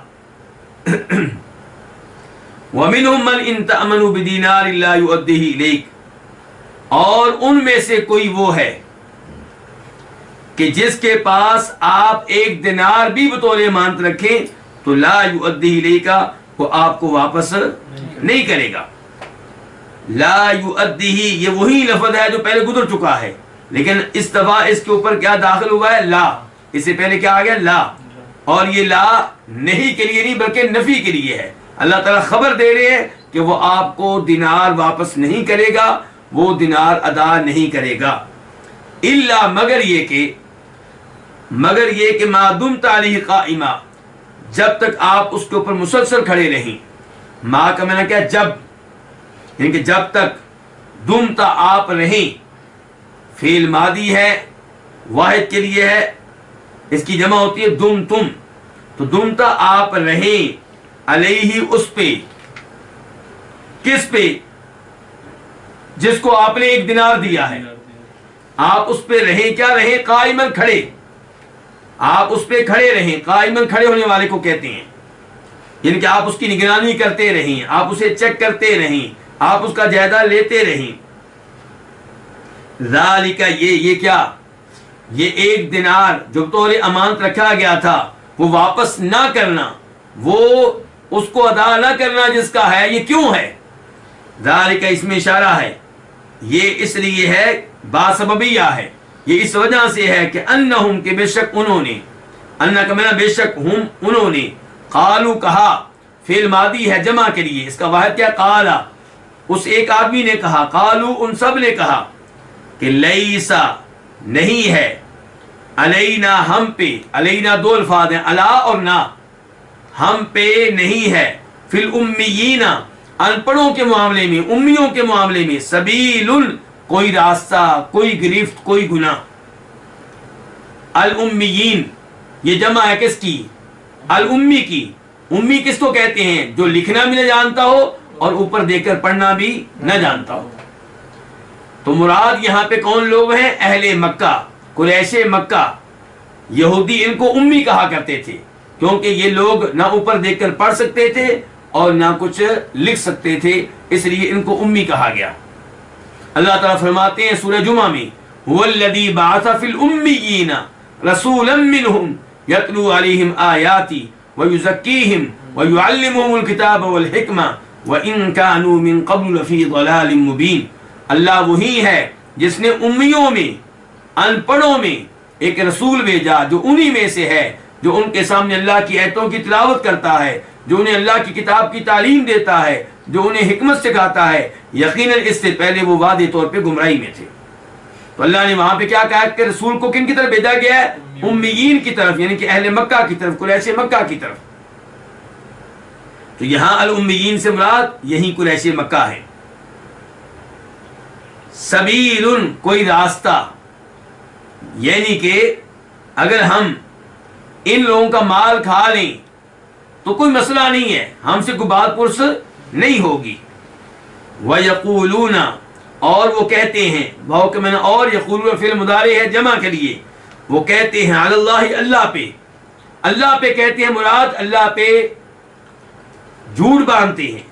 وَمِنْهُمْ مَنْ إِن تَأْمَنُوا بِدِينَارٍ لَا يُؤَدِّهِ إِلَيْكَ، اور ان میں سے کوئی وہ ہے کہ جس کے پاس آپ ایک دینار بھی بطور امانت رکھیں تو لا یؤدیہ الیک، وہ آپ کو واپس نہیں کرے گا۔ لا یؤدیہ، یہ وہی لفظ ہے جو پہلے گزر چکا ہے، لیکن اس دفعہ اس کے اوپر کیا داخل ہوا ہے؟ لا۔ اس سے پہلے کیا آ گیا؟ لا۔ اور یہ لا نہیں کے لیے نہیں بلکہ نفی کے لیے ہے۔ اللہ تعالیٰ خبر دے رہے ہیں کہ وہ آپ کو دینار واپس نہیں کرے گا، وہ دینار ادا نہیں کرے گا، الا مگر یہ کہ ما دمت علیہ قائما، جب تک آپ اس کے اوپر مسلسل کھڑے رہیں۔ ما کا معنی کیا؟ جب، یعنی کہ جب تک، دمتا آپ رہیں، فعل ماضی ہے، واحد کے لیے ہے، اس کی جمع ہوتی ہے دم تم، تو دمتا آپ رہیں، علیہ اس پہ، کس پہ؟ جس کو آپ نے ایک دینار دیا ہے، آپ اس پہ رہیں، کیا رہیں؟ قائمن، کھڑے، آپ اس پہ کھڑے رہیں. قائمن کھڑے ہونے والے کو کہتے ہیں، یعنی کہ آپ اس کی نگرانی کرتے رہیں، آپ اسے چیک کرتے رہیں، آپ اس کا جائزہ لیتے رہیں. ذالک، یہ کیا؟ یہ 1 دینار جو بطور امانت رکھا گیا تھا وہ واپس نہ کرنا، وہ اس کو ادا نہ کرنا جس کا ہے. یہ کیوں ہے؟ ذالک اس میں اشارہ ہے، یہ اس لیے ہے، باسببیہ ہے، یہ اس وجہ سے ہے کہ انہم، کہ بے شک انہوں نے، انہ کا معنی بے شک، ہم انہوں نے، قالو کہا، فعل ماضی ہے جمع کے لیے، اس کا واحد کیا؟ قالا، اس ایک آدمی نے کہا، قالو ان سب نے کہا کہ لیسا نہیں ہے، علینا ہم پہ، علینا 2 الفاظ ہیں، علا اور نا، ہم پہ نہیں ہے، فی الامیین ان پڑھوں کے معاملے میں، امیوں کے معاملے میں، سبیل کوئی راستہ، کوئی گرفت، کوئی گناہ. الامیین یہ جمع ہے کس کی؟ الامی کی. امی کس کو کہتے ہیں؟ جو لکھنا بھی نہ جانتا ہو اور اوپر دیکھ کر پڑھنا بھی نہ جانتا ہو. تو مراد یہاں پہ کون لوگ ہیں؟ اہل مکہ، قریش مکہ. یہودی ان کو امی کہا کرتے تھے کیونکہ یہ لوگ نہ اوپر دیکھ کر پڑھ سکتے تھے اور نہ کچھ لکھ سکتے تھے، اس لیے ان کو امی کہا گیا. اللہ تعالیٰ فرماتے ہیں سورہ جمعہ میں، هو الذی بعث فی الامیین رسولا منہم یتلو علیہم آیاتی ویزکیہم ویعلمہم الکتاب والحکمہ وان کانوا من قبل لفی ضلال مبین. اللہ وہی ہے جس نے امیوں میں، ان پڑھوں میں ایک رسول بھیجا جو انہی میں سے ہے، جو ان کے سامنے اللہ کی آیتوں کی تلاوت کرتا ہے، جو انہیں اللہ کی کتاب کی تعلیم دیتا ہے، جو انہیں حکمت سکھاتا ہے. یقیناً اس سے پہلے وہ واضح طور پہ گمراہی میں تھے. تو اللہ نے وہاں پہ کیا کہا کہ رسول کو کن کی طرف بھیجا گیا ہے؟ امیین کی طرف، یعنی کہ اہل مکہ کی طرف، قریش مکہ کی طرف. تو یہاں الامیین سے مراد یہی قریش مکہ ہے. سبیل کوئی راستہ، یعنی کہ اگر ہم ان لوگوں کا مال کھا لیں تو کوئی مسئلہ نہیں ہے، ہم سے کوئی بات پرس نہیں ہوگی. وَيَقُولُونَ اور وہ کہتے ہیں، بھاؤ کہ میں نے اور یقولون فعل مضارع ہے جمع کے لیے، وہ کہتے ہیں علی اللہ، اللہ پہ، اللہ پہ کہتے ہیں، مراد اللہ پہ جھوٹ باندھتے ہیں.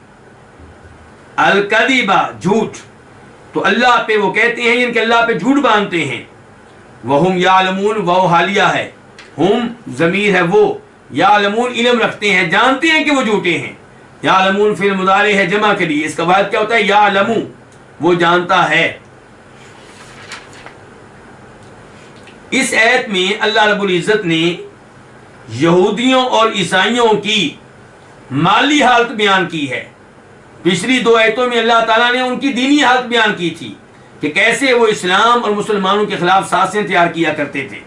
الکذبہ جھوٹ، تو اللہ پہ وہ کہتے ہیں یعنی کہ اللہ پہ جھوٹ باندھتے ہیں. وہم یعلمون، وہ حالیہ ہے، ہم ضمیر ہے وہ، یعلمون علم رکھتے ہیں، جانتے ہیں کہ وہ جھوٹے ہیں. یعلمون فعل مضارع ہے جمع کے لیے، اس کا واحد کیا ہوتا ہے؟ یعلمو، وہ جانتا ہے. اس آیت میں اللہ رب العزت نے یہودیوں اور عیسائیوں کی مالی حالت بیان کی ہے. پچھلی 2 آیتوں میں اللہ تعالیٰ نے ان کی دینی حالت بیان کی تھی کہ کیسے وہ اسلام اور مسلمانوں کے خلاف سازشیں تیار کیا کرتے تھے،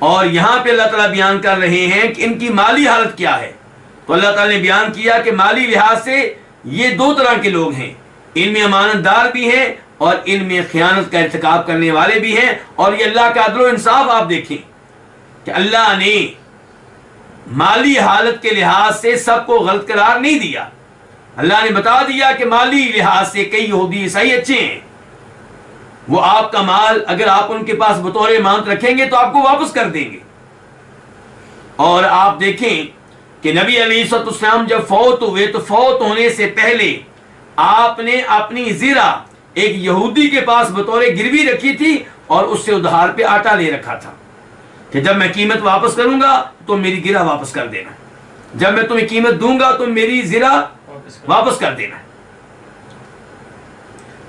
اور یہاں پہ اللہ تعالیٰ بیان کر رہے ہیں کہ ان کی مالی حالت کیا ہے. تو اللہ تعالیٰ نے بیان کیا کہ مالی لحاظ سے یہ 2 طرح کے لوگ ہیں، ان میں امانت دار بھی ہیں اور ان میں خیانت کا ارتکاب کرنے والے بھی ہیں. اور یہ اللہ کا عدل و انصاف آپ دیکھیں کہ اللہ نے مالی حالت کے لحاظ سے سب کو غلط قرار نہیں دیا. اللہ نے بتا دیا کہ مالی لحاظ سے کئی یہودی عیسائی اچھے ہیں، وہ آپ کا مال اگر آپ ان کے پاس بطور امانت رکھیں گے تو آپ کو واپس کر دیں گے. اور آپ دیکھیں کہ نبی علیہ الصلوۃ والسلام جب فوت ہوئے تو فوت ہونے سے پہلے آپ نے اپنی زرہ ایک یہودی کے پاس بطور گروی رکھی تھی اور اس سے ادھار پہ آٹا لے رکھا تھا کہ جب میں قیمت واپس کروں گا تو میری گرہ واپس کر دینا، جب میں تمہیں قیمت دوں گا تو میری زرہ واپس کر دینا.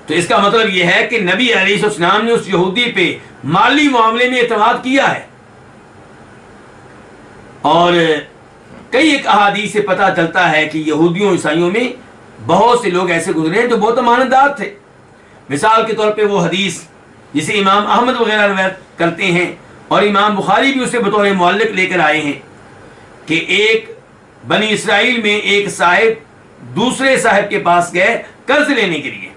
تو اس کا مطلب یہ ہے کہ نبی علیہ السلام نے اس یہودی پہ مالی معاملے میں اعتماد کیا ہے. اور کئی ایک احادیث سے پتہ چلتا ہے کہ یہودیوں عیسائیوں میں بہت سے لوگ ایسے گزرے ہیں جو بہت امانت دار تھے. مثال کے طور پہ وہ حدیث جسے امام احمد وغیرہ روایت کرتے ہیں اور امام بخاری بھی اسے بطور معلق لے کر آئے ہیں کہ ایک بنی اسرائیل میں ایک صاحب دوسرے صاحب کے پاس گئے قرض لینے کے لیے.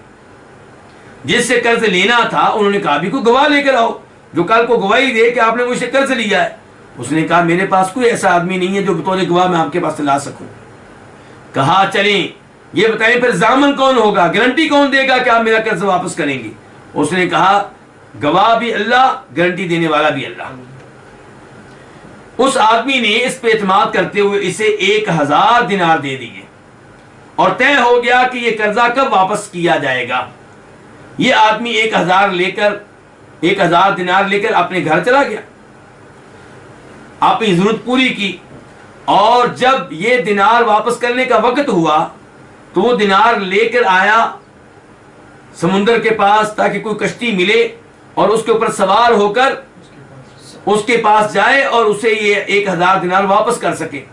جس سے قرض لینا تھا انہوں نے کہا بھی کوئی گواہ لے کر آؤ جو کل کو گواہی دے کہ آپ نے مجھ سے قرض لیا ہے. اس نے کہا میرے پاس کوئی ایسا آدمی نہیں ہے جو بطور گواہ میں آپ کے پاس لا سکوں. کہا چلیں یہ بتائیں پھر ضامن کون ہوگا، گارنٹی کون دے گا کہ آپ میرا قرض واپس کریں گے. اس نے کہا گواہ بھی اللہ، گارنٹی دینے والا بھی اللہ۔ اس آدمی نے اس پہ اعتماد کرتے ہوئے اسے 1000 دینار دے دیے اور طے ہو گیا کہ یہ قرضہ کب واپس کیا جائے گا۔ یہ آدمی 1000 دینار لے کر اپنے گھر چلا گیا، اپنی ضرورت پوری کی، اور جب یہ دینار واپس کرنے کا وقت ہوا تو وہ دینار لے کر آیا سمندر کے پاس تاکہ کوئی کشتی ملے اور اس کے اوپر سوار ہو کر اس کے پاس جائے اور اسے یہ 1000 دینار واپس کر سکے،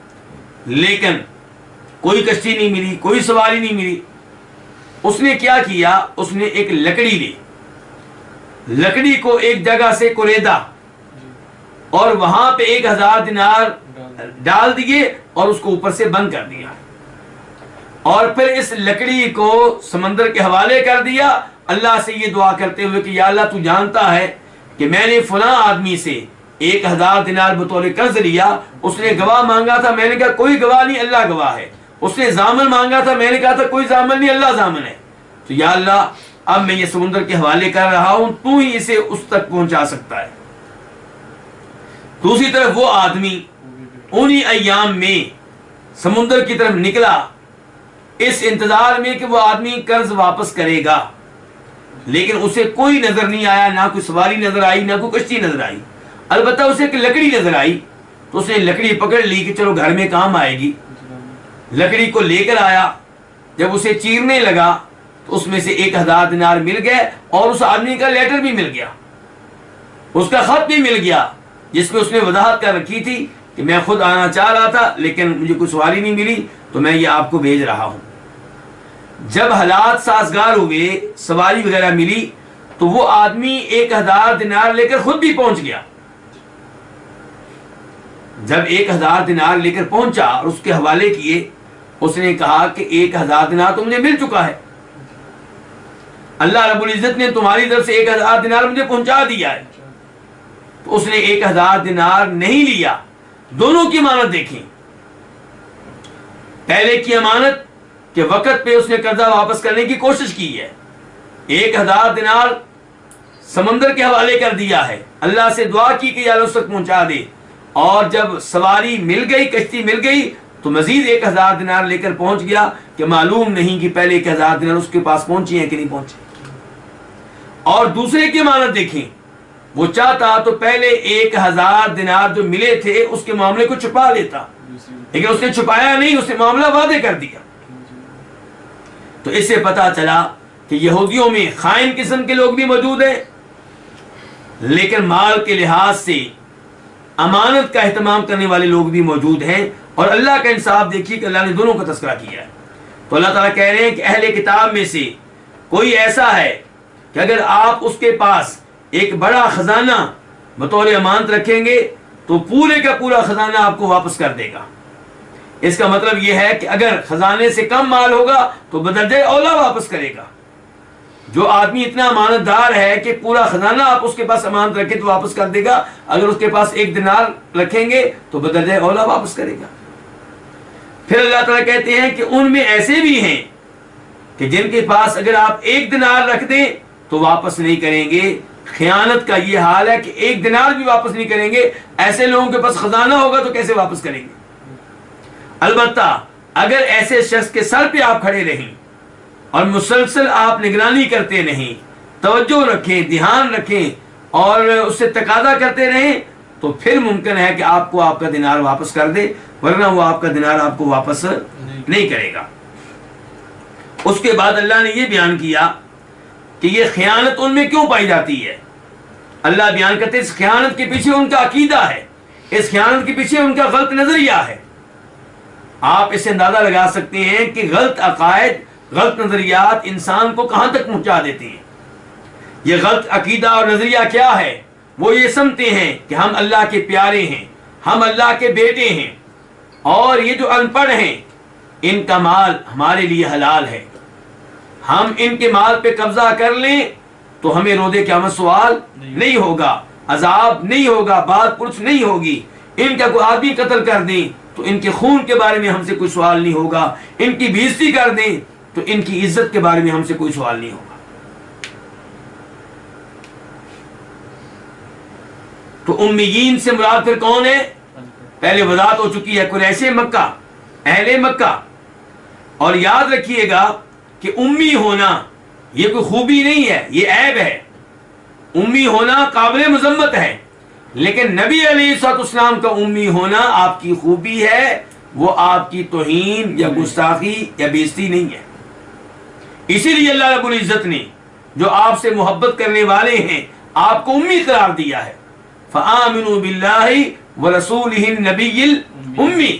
لیکن کوئی کشتی نہیں ملی، کوئی سواری نہیں ملی۔ اس نے کیا کیا؟ اس نے ایک لکڑی لی، لکڑی کو ایک جگہ سے کوریدا اور وہاں پہ 1000 دینار ڈال دیے اور اس کو اوپر سے بند کر دیا، اور پھر اس لکڑی کو سمندر کے حوالے کر دیا، اللہ سے یہ دعا کرتے ہوئے کہ یا اللہ تو جانتا ہے کہ میں نے فلاں آدمی سے 1000 دینار بطور قرض لیا، اس نے گواہ مانگا تھا، میں نے کہا کوئی گواہ نہیں، اللہ گواہ ہے۔ اس نے ضامن مانگا تھا، میں نے کہا تھا کوئی ضامن نہیں، اللہ ضامن ہے۔ تو یا اللہ اب میں یہ سمندر کے حوالے کر رہا ہوں، تو ہی اسے اس تک پہنچا سکتا ہے۔ دوسری طرف وہ آدمی انہی ایام میں سمندر کی طرف نکلا اس انتظار میں کہ وہ آدمی قرض واپس کرے گا، لیکن اسے کوئی نظر نہیں آیا، نہ کوئی سواری نظر آئی، نہ کوئی کشتی نظر آئی، البتہ اسے ایک لکڑی نظر آئی، تو اس نے لکڑی پکڑ لی کہ چلو گھر میں کام آئے گی۔ لکڑی کو لے کر آیا، جب اسے چیرنے لگا تو اس میں سے 1000 دینار مل گئے، اور اس آدمی کا لیٹر بھی مل گیا، اس کا خط بھی مل گیا، جس میں اس نے وضاحت کر رکھی تھی کہ میں خود آنا چاہ رہا تھا لیکن مجھے کوئی سواری نہیں ملی تو میں یہ آپ کو بھیج رہا ہوں۔ جب حالات سازگار ہوئے، سواری وغیرہ ملی، تو وہ آدمی 1000 دینار لے کر خود بھی پہنچ گیا۔ جب 1000 دینار لے کر پہنچا اور اس کے حوالے کیے، اس نے کہا کہ 1000 دینار تو مجھے مل چکا ہے، اللہ رب العزت نے تمہاری طرف سے 1000 دینار مجھے پہنچا دیا ہے۔ تو اس نے 1000 دینار نہیں لیا۔ دونوں کی امانت دیکھیں، پہلے کی امانت کہ وقت پہ اس نے قرضہ واپس کرنے کی کوشش کی ہے، 1000 دینار سمندر کے حوالے کر دیا ہے، اللہ سے دعا کی کہ یا اللہ اس تک پہنچا دے، اور جب سواری مل گئی، کشتی مل گئی، تو مزید 1000 دینار لے کر پہنچ گیا کہ معلوم نہیں کہ پہلے 1000 دینار اس کے پاس پہنچی ہیں کہ نہیں پہنچی۔ اور دوسرے کی امانت دیکھیں، وہ چاہتا تو پہلے 1000 دینار جو ملے تھے اس کے معاملے کو چھپا لیتا، لیکن اس نے چھپایا نہیں، اس نے معاملہ واضح کر دیا۔ تو اس سے پتا چلا کہ یہودیوں میں خائن قسم کے لوگ بھی موجود ہیں، لیکن مال کے لحاظ سے امانت کا اہتمام کرنے والے لوگ بھی موجود ہیں، اور اللہ کا انصاف دیکھیے کہ اللہ نے دونوں کا تذکرہ کیا ہے۔ تو اللہ تعالیٰ کہہ رہے ہیں کہ اہل کتاب میں سے کوئی ایسا ہے کہ اگر آپ اس کے پاس ایک بڑا خزانہ بطور امانت رکھیں گے تو پورے کا پورا خزانہ آپ کو واپس کر دے گا۔ اس کا مطلب یہ ہے کہ اگر خزانے سے کم مال ہوگا تو بدرجہ اولا واپس کرے گا۔ جو آدمی اتنا امانت دار ہے کہ پورا خزانہ آپ اس کے پاس امانت رکھے تو واپس کر دے گا، اگر اس کے پاس 1 دینار رکھیں گے تو بدرجہ اولا واپس کرے گا۔ پھر اللہ تعالیٰ کہتے ہیں کہ ان میں ایسے بھی ہیں کہ جن کے پاس اگر آپ 1 دینار رکھ دیں تو واپس نہیں کریں گے۔ خیانت کا یہ حال ہے کہ 1 دینار بھی واپس نہیں کریں گے۔ ایسے لوگوں کے پاس خزانہ ہوگا تو کیسے واپس کریں گے؟ البتہ اگر ایسے شخص کے سر پہ آپ کھڑے رہیں اور مسلسل آپ نگرانی کرتے رہیں، توجہ رکھیں، دھیان رکھیں اور اس سے تقاضا کرتے رہیں، تو پھر ممکن ہے کہ آپ کو آپ کا دینار واپس کر دے، ورنہ وہ آپ کا دینار آپ کو واپس نہیں کرے گا۔ اس کے بعد اللہ نے یہ بیان کیا کہ یہ خیانت ان میں کیوں پائی جاتی ہے۔ اللہ بیان کرتے اس خیانت کے پیچھے ان کا عقیدہ ہے، اس خیانت کے پیچھے ان کا غلط نظریہ ہے۔ آپ اس سے اندازہ لگا سکتے ہیں کہ غلط عقائد، غلط نظریات انسان کو کہاں تک پہنچا دیتے ہیں۔ یہ غلط عقیدہ اور نظریہ کیا ہے؟ وہ یہ سمجھتے ہیں کہ ہم اللہ کے پیارے ہیں، ہم اللہ کے بیٹے ہیں، اور یہ جو ان پڑھ ہیں ان کا مال ہمارے لیے حلال ہے، ہم ان کے مال پہ قبضہ کر لیں تو ہمیں روز قیامت سوال نہیں ہوگا، عذاب نہیں ہوگا، بات پرس نہیں ہوگی۔ ان کا کوئی آدمی قتل کر دیں تو ان کے خون کے بارے میں ہم سے کوئی سوال نہیں ہوگا، ان کی بے عزتی کر دیں تو ان کی عزت کے بارے میں ہم سے کوئی سوال نہیں ہوگا۔ تو امیین سے مراد پھر کون ہے؟ پہلے وضاحت ہو چکی ہے، قریش مکہ، اہل مکہ. اور یاد رکھیے گا کہ امی ہونا یہ کوئی خوبی نہیں ہے، یہ عیب ہے. امی ہونا قابل مذمت ہے، لیکن نبی علیہ الصلوۃ والسلام کا امی ہونا آپ کی خوبی ہے، وہ آپ کی توہین یا گستاخی یا بےزتی نہیں ہے. اسی لیے اللہ رب العزت نے جو آپ سے محبت کرنے والے ہیں آپ کو امی قرار دیا ہے. فآمنوا باللہ ورسولہ النبی الامی،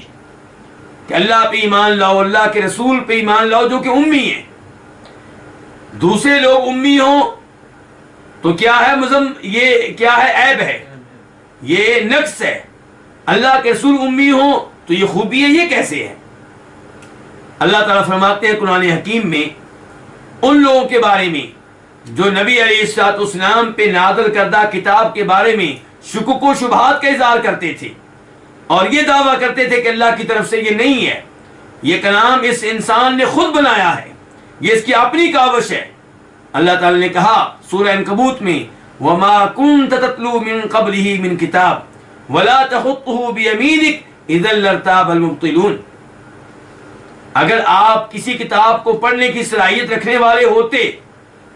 کہ اللہ پہ ایمان لاؤ، اللہ کے رسول پہ ایمان لاؤ جو کہ امی ہیں. دوسرے لوگ امی ہوں تو کیا ہے؟ یہ کیا ہے؟ عیب ہے، یہ نقص ہے. اللہ کے رسول امی ہوں تو یہ خوبی ہے. یہ کیسے ہے؟ اللہ تعالیٰ فرماتے ہیں قرآن حکیم میں ان لوگوں کے بارے میں جو نبی علیہ الصلوۃ والسلام پہ نازل کردہ کتاب کے بارے میں شکوک و شبہات کا اظہار کرتے تھے اور یہ دعویٰ کرتے تھے کہ اللہ کی طرف سے یہ نہیں ہے، یہ کلام اس انسان نے خود بنایا ہے، یہ اس کی اپنی کاوش ہے. اللہ تعالیٰ نے کہا سورہ عنکبوت میں وَمَا كُنْتَ تَتْلُو مِن قَبْلِهِ مِن كِتَابٍ وَلَا تَخُطُّهُ بِيَمِينِكَ إِذًا لَّارْتَابَ الْمُبْطِلُونَ. اگر آپ کسی کتاب کو پڑھنے کی صلاحیت رکھنے والے ہوتے،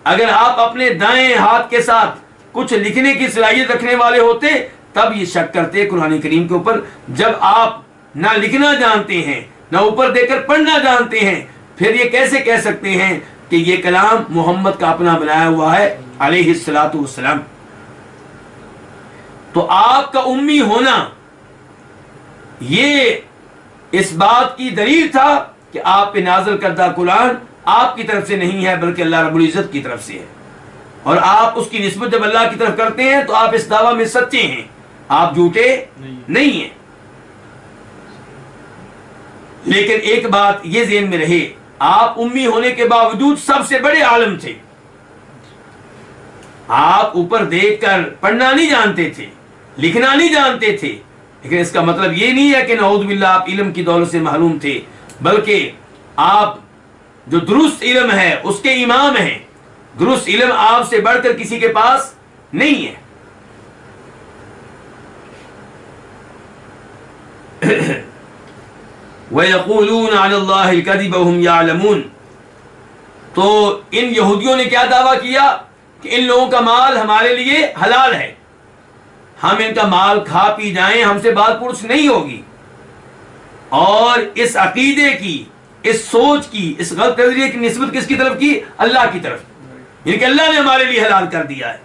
اگر آپ اپنے دائیں ہاتھ کے ساتھ کچھ لکھنے کی صلاحیت رکھنے والے ہوتے تب یہ شک کرتے قرآن کریم کے اوپر. جب آپ نہ لکھنا جانتے ہیں نہ اوپر دے کر پڑھنا جانتے ہیں، پھر یہ کیسے کہہ سکتے ہیں کہ یہ کلام محمد کا اپنا بنایا ہوا ہے علیہ الصلوۃ والسلام. تو آپ کا امی ہونا یہ اس بات کی دلیل تھا کہ آپ پہ نازل کردہ قرآن آپ کی طرف سے نہیں ہے بلکہ اللہ رب العزت کی طرف سے ہے. اور آپ اس کی نسبت جب اللہ کی طرف کرتے ہیں تو آپ اس دعویٰ میں سچے ہیں، آپ جھوٹے نہیں ہیں. لیکن ایک بات یہ ذہن میں رہے، آپ امی ہونے کے باوجود سب سے بڑے عالم تھے. آپ اوپر دیکھ کر پڑھنا نہیں جانتے تھے، لکھنا نہیں جانتے تھے، لیکن اس کا مطلب یہ نہیں ہے کہ نعوذ باللہ آپ علم کی دولت سے محروم تھے، بلکہ آپ جو درست علم ہے اس کے امام ہیں. درست علم آپ سے بڑھ کر کسی کے پاس نہیں ہے. وَيَقُولُونَ عَلَى اللَّهِ الْكَذِبَ وَهُمْ يَعْلَمُونَ. تو ان یہودیوں نے کیا دعویٰ کیا کہ ان لوگوں کا مال ہمارے لیے حلال ہے، ہم ان کا مال کھا پی جائیں ہم سے بات پرس نہیں ہوگی. اور اس عقیدے کی، اس سوچ کی، اس غلط نظریے کی نسبت کس کی طرف کی؟ اللہ کی طرف، یعنی کہ اللہ نے ہمارے لیے حلال کر دیا ہے.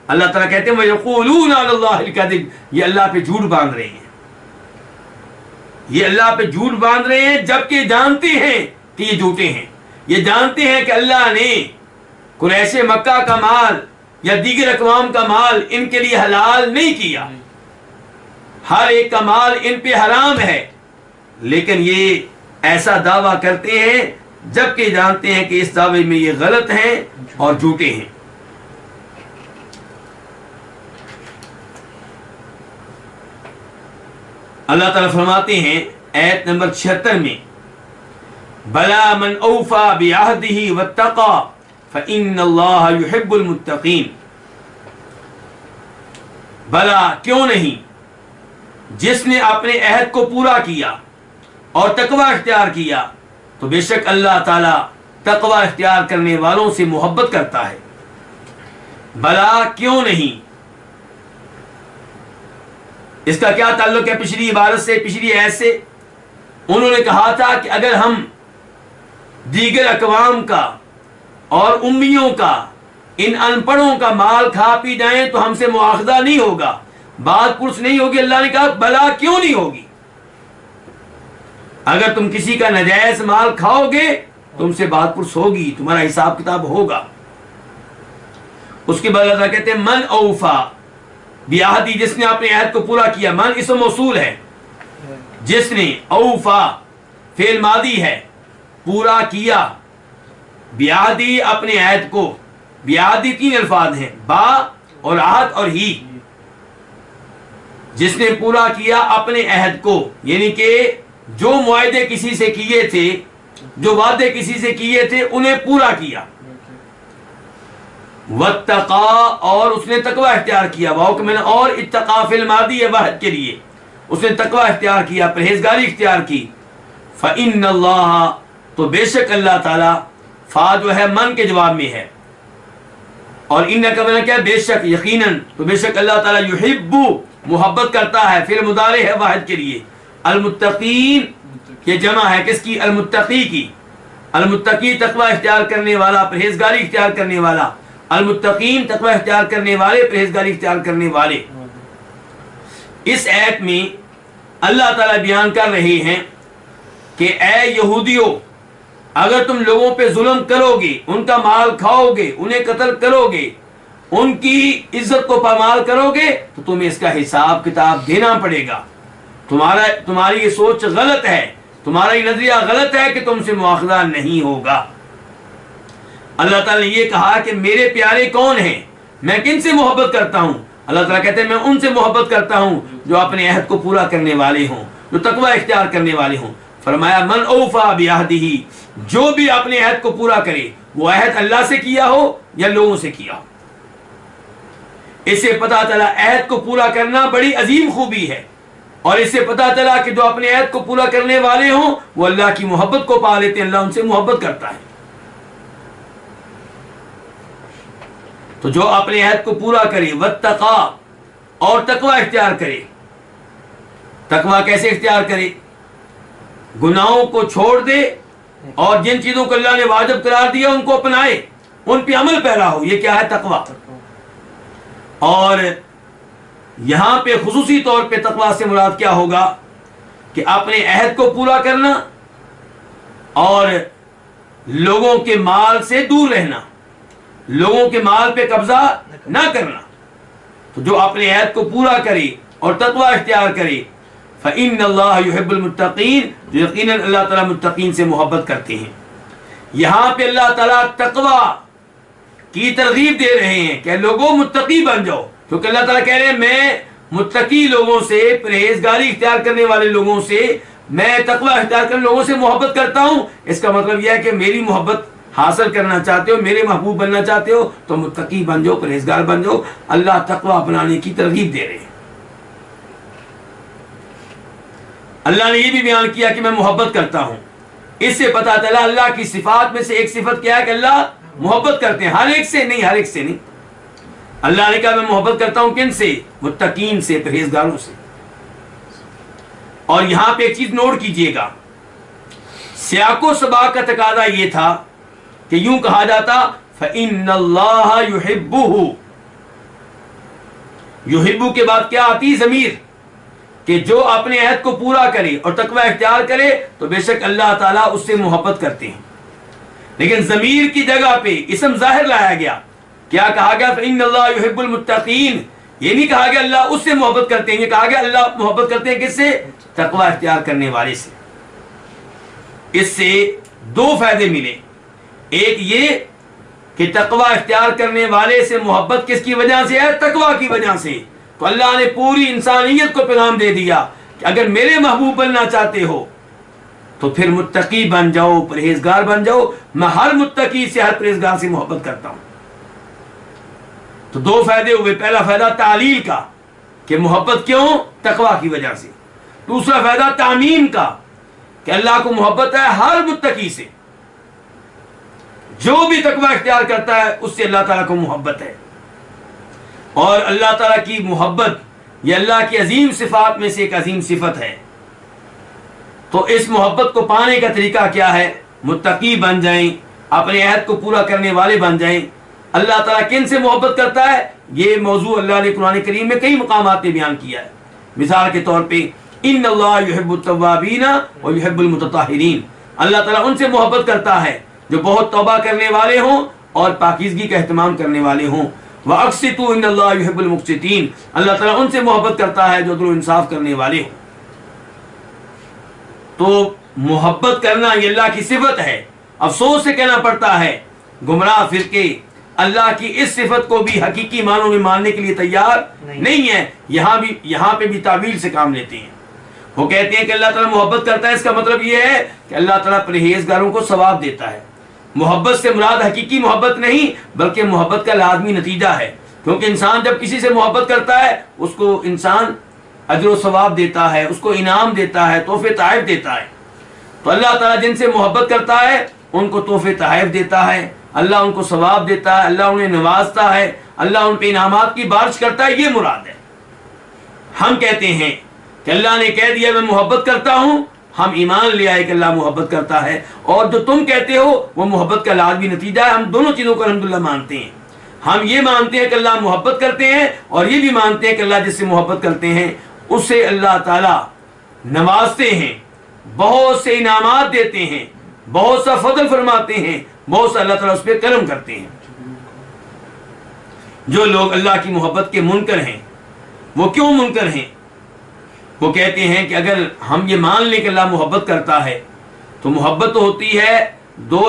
اللہ تعالیٰ کہتے ہیں وَيَقُولُونَ عَلَى اللَّهِ الْكَذِبَ، یہ اللہ پہ جھوٹ باندھ رہے ہیں، یہ اللہ پہ جھوٹ باندھ رہے ہیں جبکہ جانتے ہیں کہ یہ جھوٹے ہیں. یہ جانتے ہیں کہ اللہ نے قریش مکہ کا مال یا دیگر اقوام کا مال ان کے لیے حلال نہیں کیا، ہر ایک کا مال ان پہ حرام ہے، لیکن یہ ایسا دعویٰ کرتے ہیں جبکہ جانتے ہیں کہ اس دعوے میں یہ غلط ہیں اور جھوٹے ہیں. اللہ تعالیٰ فرماتے ہیں آیت نمبر 76 میں بلا من اوفا بعہدہ واتقى فإن اللہ يحب المتقین. بلا کیوں نہیں، جس نے اپنے عہد کو پورا کیا اور تقوی اختیار کیا تو بے شک اللہ تعالیٰ تقوی اختیار کرنے والوں سے محبت کرتا ہے. بلا کیوں نہیں، اس کا کیا تعلق ہے پچھلی عبارت سے، پچھلی آیت سے؟ انہوں نے کہا تھا کہ اگر ہم دیگر اقوام کا اور امیوں کا، ان ان پڑھوں کا مال کھا پی جائیں تو ہم سے مواخذہ نہیں ہوگا، بات پرس نہیں ہوگی. اللہ نے کہا بلا کیوں نہیں ہوگی، اگر تم کسی کا ناجائز مال کھاؤ گے تم سے بات پرس ہوگی، تمہارا حساب کتاب ہوگا. اس کے بعد اللہ کہتے ہیں من اوفا بعہدی، جس نے اپنے عہد کو پورا کیا. من اسم موصول ہے، جس نے، اوفا فعل ماضی ہے، پورا کیا، بعہدی اپنے عہد کو. بعہدی 3 الفاظ ہیں، با اور عہد اور ہی. جس نے پورا کیا اپنے عہد کو، یعنی کہ جو معاہدے کسی سے کیے تھے، جو وعدے کسی سے کیے تھے انہیں پورا کیا. واتقا اور اس نے تقوی اختیار کیا، واو کہ میں نے اور اتقا فی الماضی ہے واحد کے لیے، اس نے تقوی اختیار کیا، پرہیزگاری اختیار کی، فإن اللہ تو بے شک اللہ تعالی، فا جو ہے من کے جواب میں ہے، اور ان کا معنی کیا ہے؟ بے شک، یقیناً، تو بے شک اللہ تعالی یحب محبت کرتا ہے، فعل مضارع ہے واحد کے لیے، المتقین یہ جمع ہے کس کی؟ المتقی کی، المتقی تقوی اختیار کرنے والا، پرہیزگاری اختیار کرنے والا، المتقین تقوی اختیار کرنے والے، پرہیزگاری اختیار کرنے والے۔ اس آیت میں اللہ تعالیٰ بیان کر رہے ہیں کہ اے یہودیوں، اگر تم لوگوں پہ ظلم کرو گے، ان کا مال کھاؤ گے، انہیں قتل کرو گے، ان کی عزت کو پامال کرو گے، تو تمہیں اس کا حساب کتاب دینا پڑے گا۔ تمہاری یہ سوچ غلط ہے، تمہارا یہ نظریہ غلط ہے کہ تم سے مواخذہ نہیں ہوگا۔ اللہ تعالیٰ نے یہ کہا کہ میرے پیارے کون ہیں، میں کن سے محبت کرتا ہوں؟ اللہ تعالیٰ کہتے ہیں میں ان سے محبت کرتا ہوں جو اپنے عہد کو پورا کرنے والے ہوں، جو تقوی اختیار کرنے والے ہوں۔ فرمایا من اوفا بعہدہ، جو بھی اپنے عہد کو پورا کرے، وہ عہد اللہ سے کیا ہو یا لوگوں سے کیا ہو۔ اس سے پتہ چلا عہد کو پورا کرنا بڑی عظیم خوبی ہے، اور اس سے پتہ چلا کہ جو اپنے عہد کو پورا کرنے والے ہوں وہ اللہ کی محبت کو پا لیتے ہیں، اللہ ان سے محبت کرتا ہے۔ تو جو اپنے عہد کو پورا کرے، واتقا اور تقوی اختیار کرے۔ تقوی کیسے اختیار کرے؟ گناہوں کو چھوڑ دے اور جن چیزوں کو اللہ نے واجب قرار دیا ان کو اپنائے، ان پہ عمل پیرا ہو، یہ کیا ہے؟ تقوی۔ اور یہاں پہ خصوصی طور پہ تقوی سے مراد کیا ہوگا کہ اپنے عہد کو پورا کرنا اور لوگوں کے مال سے دور رہنا، لوگوں کے مال پہ قبضہ نہ کرنا۔ تو جو اپنے عہد کو پورا کرے اور تقوی اختیار کرے، فإن اللہ یحب المتقین، جو یقیناً اللہ تعالیٰ متقین سے محبت کرتے ہیں۔ یہاں پہ اللہ تعالیٰ تقوی کی ترغیب دے رہے ہیں کہ لوگوں متقی بن جاؤ، کیونکہ اللہ تعالیٰ کہہ رہے ہیں میں متقی لوگوں سے، پرہیزگاری اختیار کرنے والے لوگوں سے، میں تقوی اختیار کرنے لوگوں سے محبت کرتا ہوں۔ اس کا مطلب یہ ہے کہ میری محبت حاصل کرنا چاہتے ہو، میرے محبوب بننا چاہتے ہو تو متقی بن جاؤ، پرہیزگار بن جاؤ۔ اللہ تقوی اپنانے کی ترغیب دے رہے ہیں۔ اللہ نے یہ بھی بیان کیا کہ میں محبت کرتا ہوں۔ اس سے پتہ چلا اللہ کی صفات میں سے ایک صفت کیا ہے کہ اللہ محبت کرتے ہیں، ہر ایک سے نہیں، ہر ایک سے نہیں۔ اللہ نے کہا میں محبت کرتا ہوں کن سے؟ متقین سے، پرہیزگاروں سے۔ اور یہاں پہ ایک چیز نوٹ کیجئے گا، سیاق و سباق کا تقاضا یہ تھا کہ یوں کہا جاتا فَإِنَّ اللَّهَ يُحِبُّهُ، یحبو کے بعد کیا آتی؟ ضمیر، کہ جو اپنے عہد کو پورا کرے اور تقوی اختیار کرے تو بے شک اللہ تعالیٰ اس سے محبت کرتے ہیں۔ لیکن ضمیر کی جگہ پہ اسم ظاہر لایا گیا، کیا کہا گیا؟ فإن اللہ یحب المتقین، یہ نہیں کہا گیا اللہ اس سے محبت کرتے ہیں، یہ کہا گیا اللہ محبت کرتے ہیں کس سے؟ تقوی اختیار کرنے والے سے۔ اس سے دو فائدے ملے، ایک یہ کہ تقوی اختیار کرنے والے سے محبت کس کی وجہ سے ہے؟ تقوی کی وجہ سے۔ تو اللہ نے پوری انسانیت کو پیغام دے دیا کہ اگر میرے محبوب بننا چاہتے ہو تو پھر متقی بن جاؤ، پرہیزگار بن جاؤ۔ میں ہر متقی سے، ہر پرہیزگار سے محبت کرتا ہوں۔ تو دو فائدے ہوئے، پہلا فائدہ تعلیل کا کہ محبت کیوں؟ تقوی کی وجہ سے۔ دوسرا فائدہ تعمیم کا کہ اللہ کو محبت ہے ہر متقی سے، جو بھی تقوی اختیار کرتا ہے اس سے اللہ تعالیٰ کو محبت ہے۔ اور اللہ تعالیٰ کی محبت یہ اللہ کی عظیم صفات میں سے ایک عظیم صفت ہے۔ تو اس محبت کو پانے کا طریقہ کیا ہے؟ متقی بن جائیں، اپنے عہد کو پورا کرنے والے بن جائیں۔ اللہ تعالیٰ کن سے محبت کرتا ہے؟ یہ موضوع اللہ نے قرآن کریم میں کئی مقامات پہ بیان کیا ہے۔ مثال کے طور پہ ان اللہ یحب التوابین ویحب المتطہرین، اللہ تعالیٰ ان سے محبت کرتا ہے جو بہت توبہ کرنے والے ہوں اور پاکیزگی کا اہتمام کرنے والے ہوں۔ وَأَقْسِطُوا إِنَّ اللَّهَ يُحِبُّ الْمُقْسِطِينَ، اللہ تعالیٰ ان سے محبت کرتا ہے جو عدل و انصاف کرنے والے ہوں۔ تو محبت کرنا یہ اللہ کی صفت ہے۔ افسوس سے کہنا پڑتا ہے گمراہ فرقے اللہ کی اس صفت کو بھی حقیقی معنوں میں ماننے کے لیے تیار نہیں ہے، یہاں پہ بھی تعویل سے کام لیتے ہیں۔ وہ کہتے ہیں کہ اللہ تعالیٰ محبت کرتا ہے، اس کا مطلب یہ ہے کہ اللہ تعالیٰ پرہیزگاروں کو ثواب دیتا ہے، محبت سے مراد حقیقی محبت نہیں بلکہ محبت کا لازمی نتیجہ ہے، کیونکہ انسان جب کسی سے محبت کرتا ہے اس کو انسان اجر و ثواب دیتا ہے، اس کو انعام دیتا ہے، تحفے تحائف دیتا ہے۔ تو اللہ تعالیٰ جن سے محبت کرتا ہے ان کو تحفے تحائف دیتا ہے، اللہ ان کو ثواب دیتا ہے، اللہ انہیں نوازتا ہے، اللہ ان پہ انعامات کی بارش کرتا ہے، یہ مراد ہے۔ ہم کہتے ہیں کہ اللہ نے کہہ دیا میں محبت کرتا ہوں، ہم ایمان لے آئے کہ اللہ محبت کرتا ہے، اور جو تم کہتے ہو وہ محبت کا لازمی نتیجہ ہے۔ ہم دونوں چیزوں کو الحمدللہ مانتے ہیں۔ ہم یہ مانتے ہیں کہ اللہ محبت کرتے ہیں، اور یہ بھی مانتے ہیں کہ اللہ جس سے محبت کرتے ہیں اسے اللہ تعالیٰ نوازتے ہیں، بہت سے انعامات دیتے ہیں، بہت سا فضل فرماتے ہیں، بہت سا اللہ تعالیٰ اس پہ کرم کرتے ہیں۔ جو لوگ اللہ کی محبت کے منکر ہیں وہ کیوں منکر ہیں؟ وہ کہتے ہیں کہ اگر ہم یہ مان لیں کہ اللہ محبت کرتا ہے تو محبت تو ہوتی ہے دو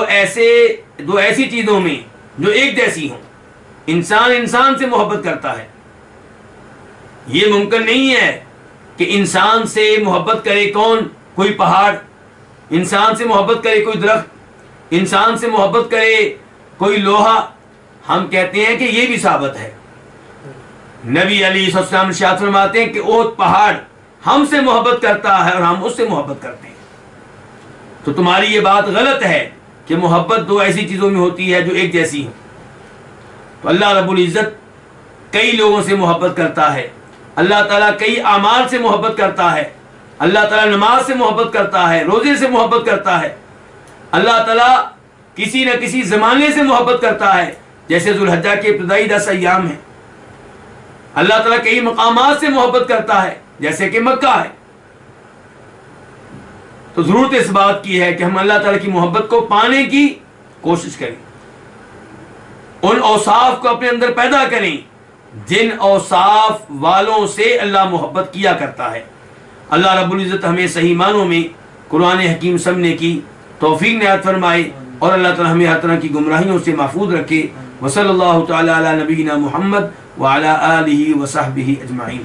ایسی چیزوں میں جو ایک جیسی ہوں۔ انسان انسان سے محبت کرتا ہے، یہ ممکن نہیں ہے کہ انسان سے محبت کرے کون؟ کوئی پہاڑ، انسان سے محبت کرے کوئی درخت، انسان سے محبت کرے کوئی لوہا۔ ہم کہتے ہیں کہ یہ بھی ثابت ہے۔ نبی علیہ السلام ارشاد فرماتے ہیں کہ احد پہاڑ ہم سے محبت کرتا ہے اور ہم اس سے محبت کرتے ہیں۔ تو تمہاری یہ بات غلط ہے کہ محبت دو ایسی چیزوں میں ہوتی ہے جو ایک جیسی ہیں۔ تو اللہ رب العزت کئی لوگوں سے محبت کرتا ہے، اللہ تعالیٰ کئی اعمال سے محبت کرتا ہے، اللہ تعالیٰ نماز سے محبت کرتا ہے، روزے سے محبت کرتا ہے، اللہ تعالیٰ کسی نہ کسی زمانے سے محبت کرتا ہے، جیسے ذوالحجہ کے ابتدائی 10 ایام ہیں۔ اللہ تعالیٰ کئی مقامات سے محبت کرتا ہے جیسے کہ مکہ ہے۔ تو ضرورت اس بات کی ہے کہ ہم اللہ تعالیٰ کی محبت کو پانے کی کوشش کریں، ان اوصاف کو اپنے اندر پیدا کریں جن اوصاف والوں سے اللہ محبت کیا کرتا ہے۔ اللہ رب العزت ہمیں صحیح معنوں میں قرآن حکیم سمجھنے کی توفیق عنایت فرمائے، اور اللہ تعالیٰ ہمیں ہر طرح کی گمراہیوں سے محفوظ رکھے۔ وصلی اللہ تعالی علی نبینا محمد وعلی آلہ وصحبہ اجمعین۔